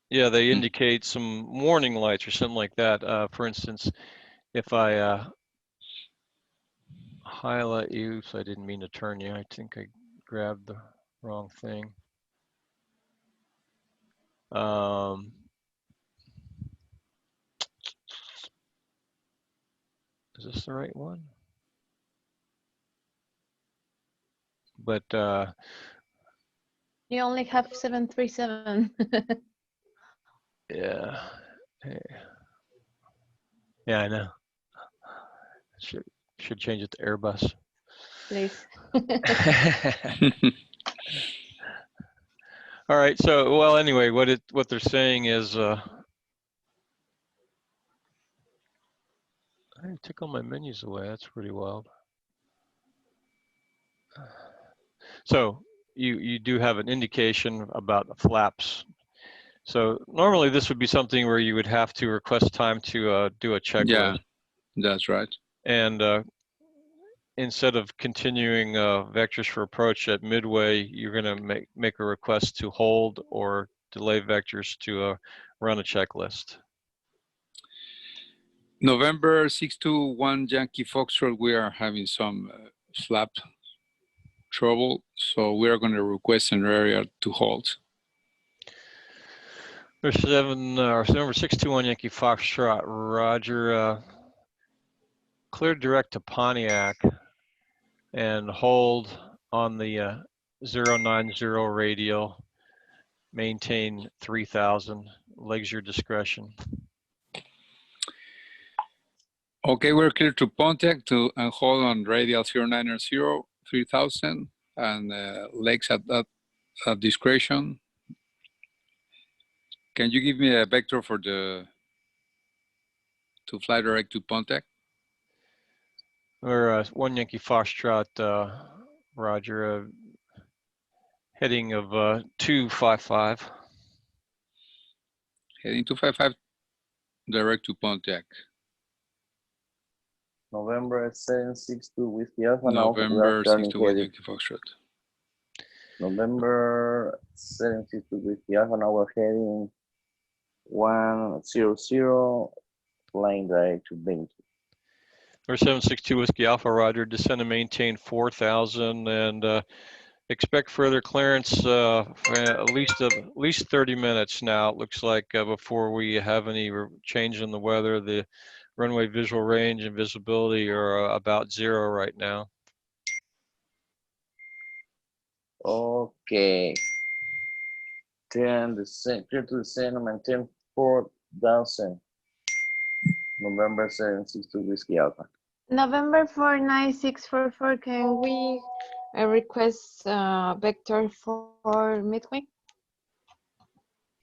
yeah, they indicate some warning lights or something like that. For instance, if I highlight you, oops, I didn't mean to turn you. I think I grabbed the wrong thing. Is this the right one? But You only have 737. yeah, yeah, I know. Should change it to Airbus. Please. All right. So, well, anyway, what they're saying is, I took all my menus away. That's pretty wild. So you do have an indication about the flaps. So normally this would be something where you would have to request time to do a checklist. Yeah, that's right. And instead of continuing vectors for approach at Midway, you're going to make a request to hold or delay vectors to run a checklist. November 621 Yankee Foxtrot, we are having some flap trouble, so we are going to request an area to hold. Number 621 Yankee Foxtrot, Roger. Clear direct to Pontiac and hold on the 090 radial. Maintain 3000. Legs your discretion. Okay, we're clear to Pontiac to and hold on radial 090 3000 and legs at discretion. Can you give me a vector for to fly direct to Pontiac? We're 1 Yankee Foxtrot, Roger. Heading of 255. Heading 255 direct to Pontiac. November 762 Whiskey Alpha. Now we are November turning 61 heading. Yankee Foxtrot. November 762 Whiskey Alpha. Now we're heading 100, flying direct to Benki. Number 762 Whiskey Alpha, Roger. Descend and maintain 4000 and expect further clearance for at least 30 minutes now. It looks like before we have any change in the weather. The runway visual range and visibility are about 0 right now. Okay. Clear to descend and maintain 4000. November 762 Whiskey Alpha. November 49644, can we request vector for Midway?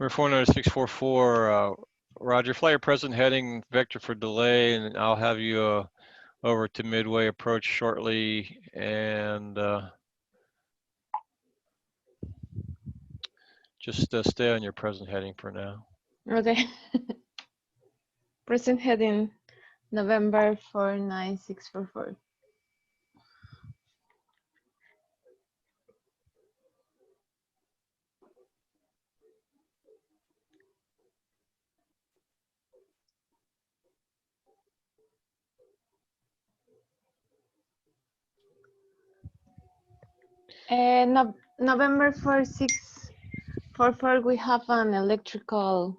Number 49644, Roger. Fly your present heading vector for delay, and I'll have you over to Midway approach shortly. And just stay on your present heading for now. Okay. Present heading November 49644. November 4644, we have an electrical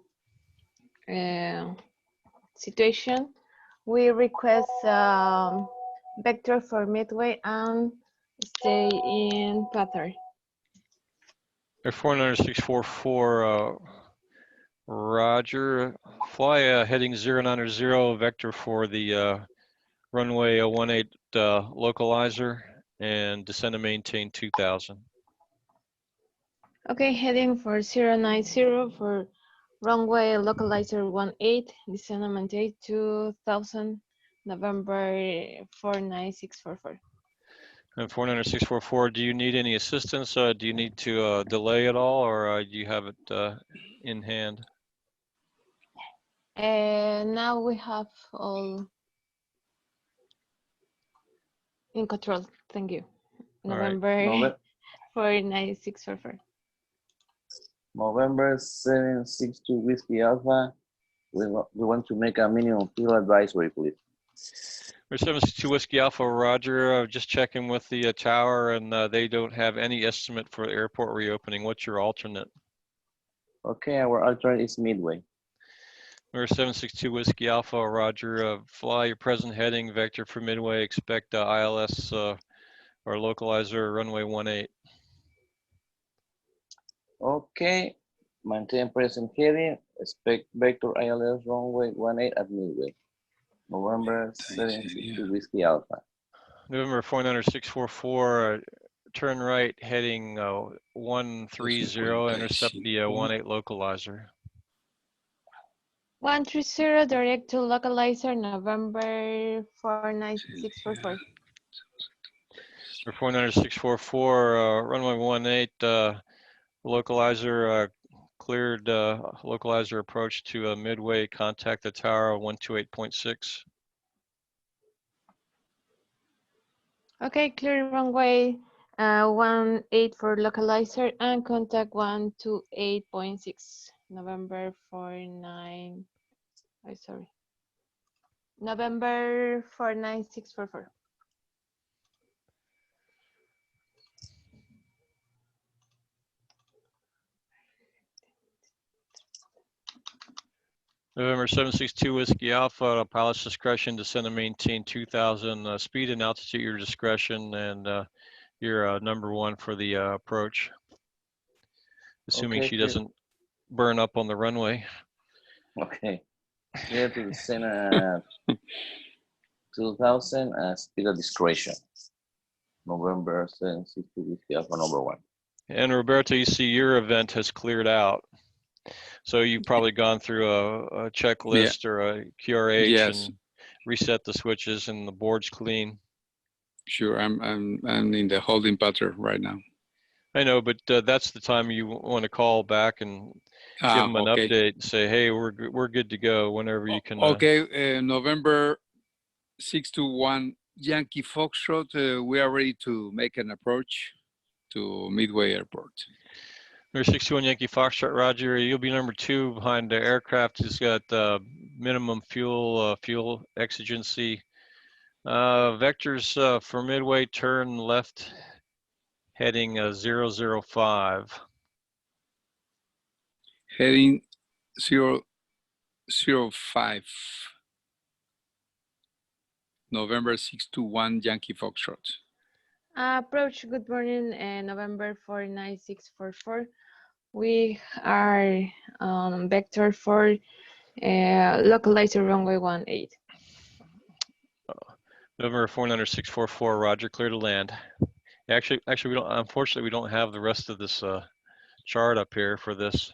situation. We request vector for Midway and stay in pattern. Air 49644, Roger. Fly heading 090 vector for the runway 18 localizer and descend and maintain 2000. Okay, heading for 090 for runway localizer 18, descend and maintain 2000, November 49644. And 49644, do you need any assistance? Do you need to delay at all, or do you have it in hand? Now we have all in control. Thank you. All right. November 49644. November 762 Whiskey Alpha. We want to make a minimum fuel advisory, please. We're 762 Whiskey Alpha, Roger. Just checking with the tower, and they don't have any estimate for the airport reopening. What's your alternate? Okay, our alternate is Midway. We're 762 Whiskey Alpha, Roger. Fly your present heading vector for Midway. Expect ILS or localizer runway 18. Okay, maintain present heading. Expect vector ILS runway 18 at Midway. November 762 Whiskey Alpha. November 49644, turn right heading 130, intercept the 18 localizer. 130 direct to localizer, November 49644. For 49644, runway 18, localizer cleared, localizer approach to Midway, contact the tower 128.6. Okay, clear runway 18 for localizer and contact 128.6. November 49. Sorry. November 49644. November 762 Whiskey Alpha, pilot's discretion, descend and maintain 2,000 speed and altitude, your discretion, and you're number one for the approach, assuming Okay, she clear. doesn't burn up on the runway. Okay. Clear to descend at 2,000 speed of discretion. November 760 Whiskey Alpha number 1. And Roberto, you see your event has cleared out. So you've probably gone through a checklist or a QRH Yes. and reset the switches, and the board's clean. Sure, I'm in the holding pattern right now. I know, but that's the time you want to call back and give them an Okay. update and say, hey, we're good to go whenever you can. Okay, November 621 Yankee Foxtrot, we are ready to make an approach to Midway Airport. Number 61 Yankee Foxtrot, Roger. You'll be number 2 behind the aircraft. It's got minimum fuel exigency. Vectors for Midway, turn left, heading 005. Heading 005. November 621 Yankee Foxtrot. Approach, good morning, November 49644. We are on vector for localizer runway 18. November 49644, Roger, clear to land. Actually, we don't. Unfortunately, we don't have the rest of this chart up here for this.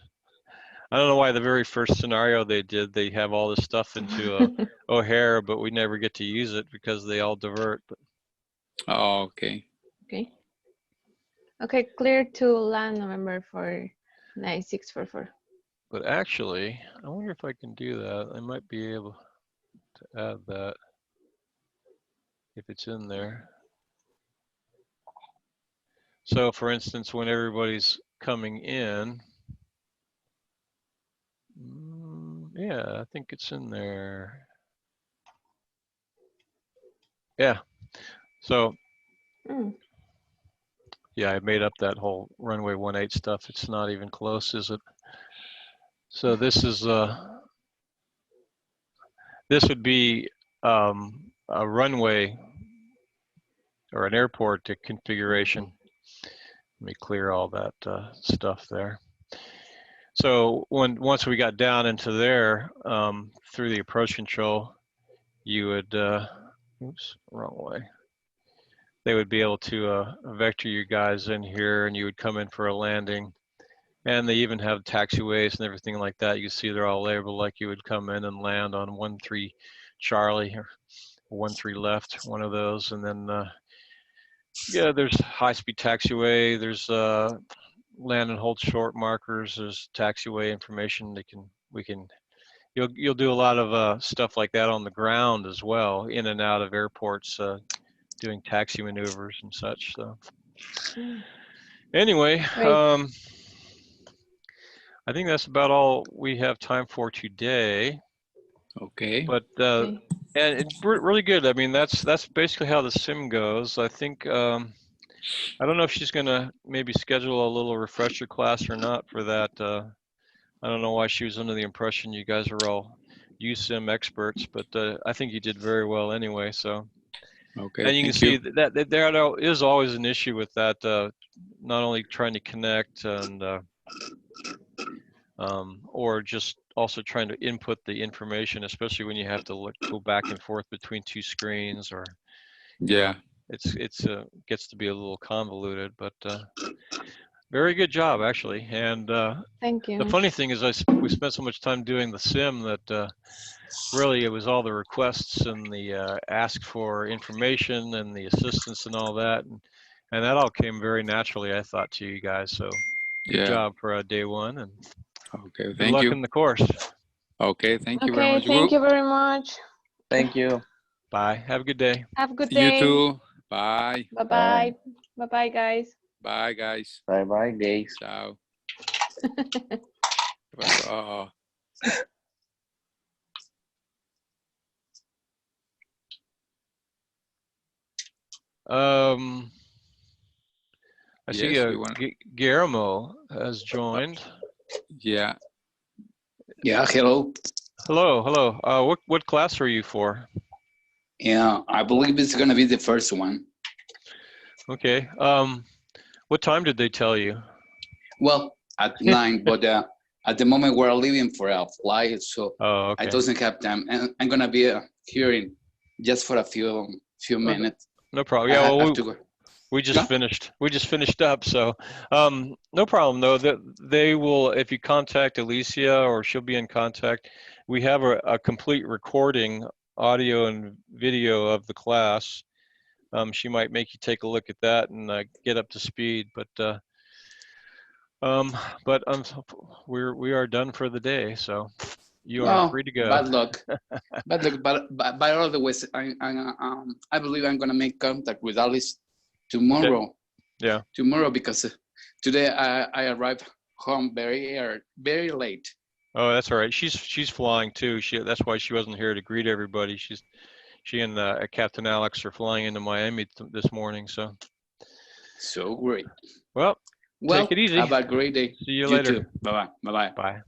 I don't know why the very first scenario they did, they have all this stuff into O'Hare, but we never get to use it because they all divert. But Oh, okay. Okay. Okay, clear to land November 49644. But actually, I wonder if I can do that. I might be able to add that if it's in there. So for instance, when everybody's coming in, yeah, I think it's in there. Yeah. So yeah, I made up that whole runway 18 stuff. It's not even close, is it? So this is this would be a runway or an airport to configuration. Let me clear all that stuff there. So once we got down into there through the approach control, you would oops, wrong way. They would be able to vector you guys in here, and you would come in for a landing. And they even have taxiways and everything like that. You see they're all labeled like you would come in and land on 13 Charlie or 13 left, one of those. And then yeah, there's high-speed taxiway. There's land and hold short markers. There's taxiway information. You'll do a lot of stuff like that on the ground as well, in and out of airports, doing taxi maneuvers and such. So anyway, I think that's about all we have time for today. Okay. But and it's really good. I mean, that's basically how the sim goes. I think I don't know if she's gonna maybe schedule a little refresher class or not for that. I don't know why she was under the impression you guys are all USIM experts, but I think you did very well anyway. So, okay, and you can see that there is always an issue with that. Not only trying to connect and or just also trying to input the information, especially when you have to go back and forth between two screens, or yeah, it's gets to be a little convoluted. But very good job, actually. And thank you. The funny thing is, we spent so much time doing the sim that really it was all the requests and the ask for information and the assistance and all that, and that all came very naturally, I thought, to you guys. So good job for day one, and okay, good luck in the course. Okay, thank you very much. Thank you very much. Thank you. Bye. Have a good day. Have a good day. You too. Bye. Bye-bye. Bye-bye, guys. Bye, guys. Bye-bye, guys. Ciao. I see Guillermo has joined. Yeah. Yeah, hello. Hello, hello. What class are you for? Yeah, I believe it's gonna be the first one. Okay. What time did they tell you? Well, at 9, but at the moment we're leaving for a flight, so Oh, I okay. doesn't have time, and I'm gonna be here in just for a few minutes. No problem. I Yeah, have well, to go. we just Yeah. finished. We just finished up, so no problem though. That they will, if you contact Alicia or she'll be in contact. We have a complete recording, audio and video of the class. She might make you take a look at that and get up to speed. But we are done for the day, so you are Well, free to go. bad luck. Bad luck, but by all the ways, I believe I'm gonna make contact with Alice tomorrow. Okay. Yeah. Tomorrow, because today I arrived home very late. Oh, that's all right. She's flying too. That's why she wasn't here to greet everybody. She and Captain Alex are flying into Miami this morning. So great. Well, Well, take it easy. have a great day. See you You later. too. Bye-bye. Bye-bye. Bye.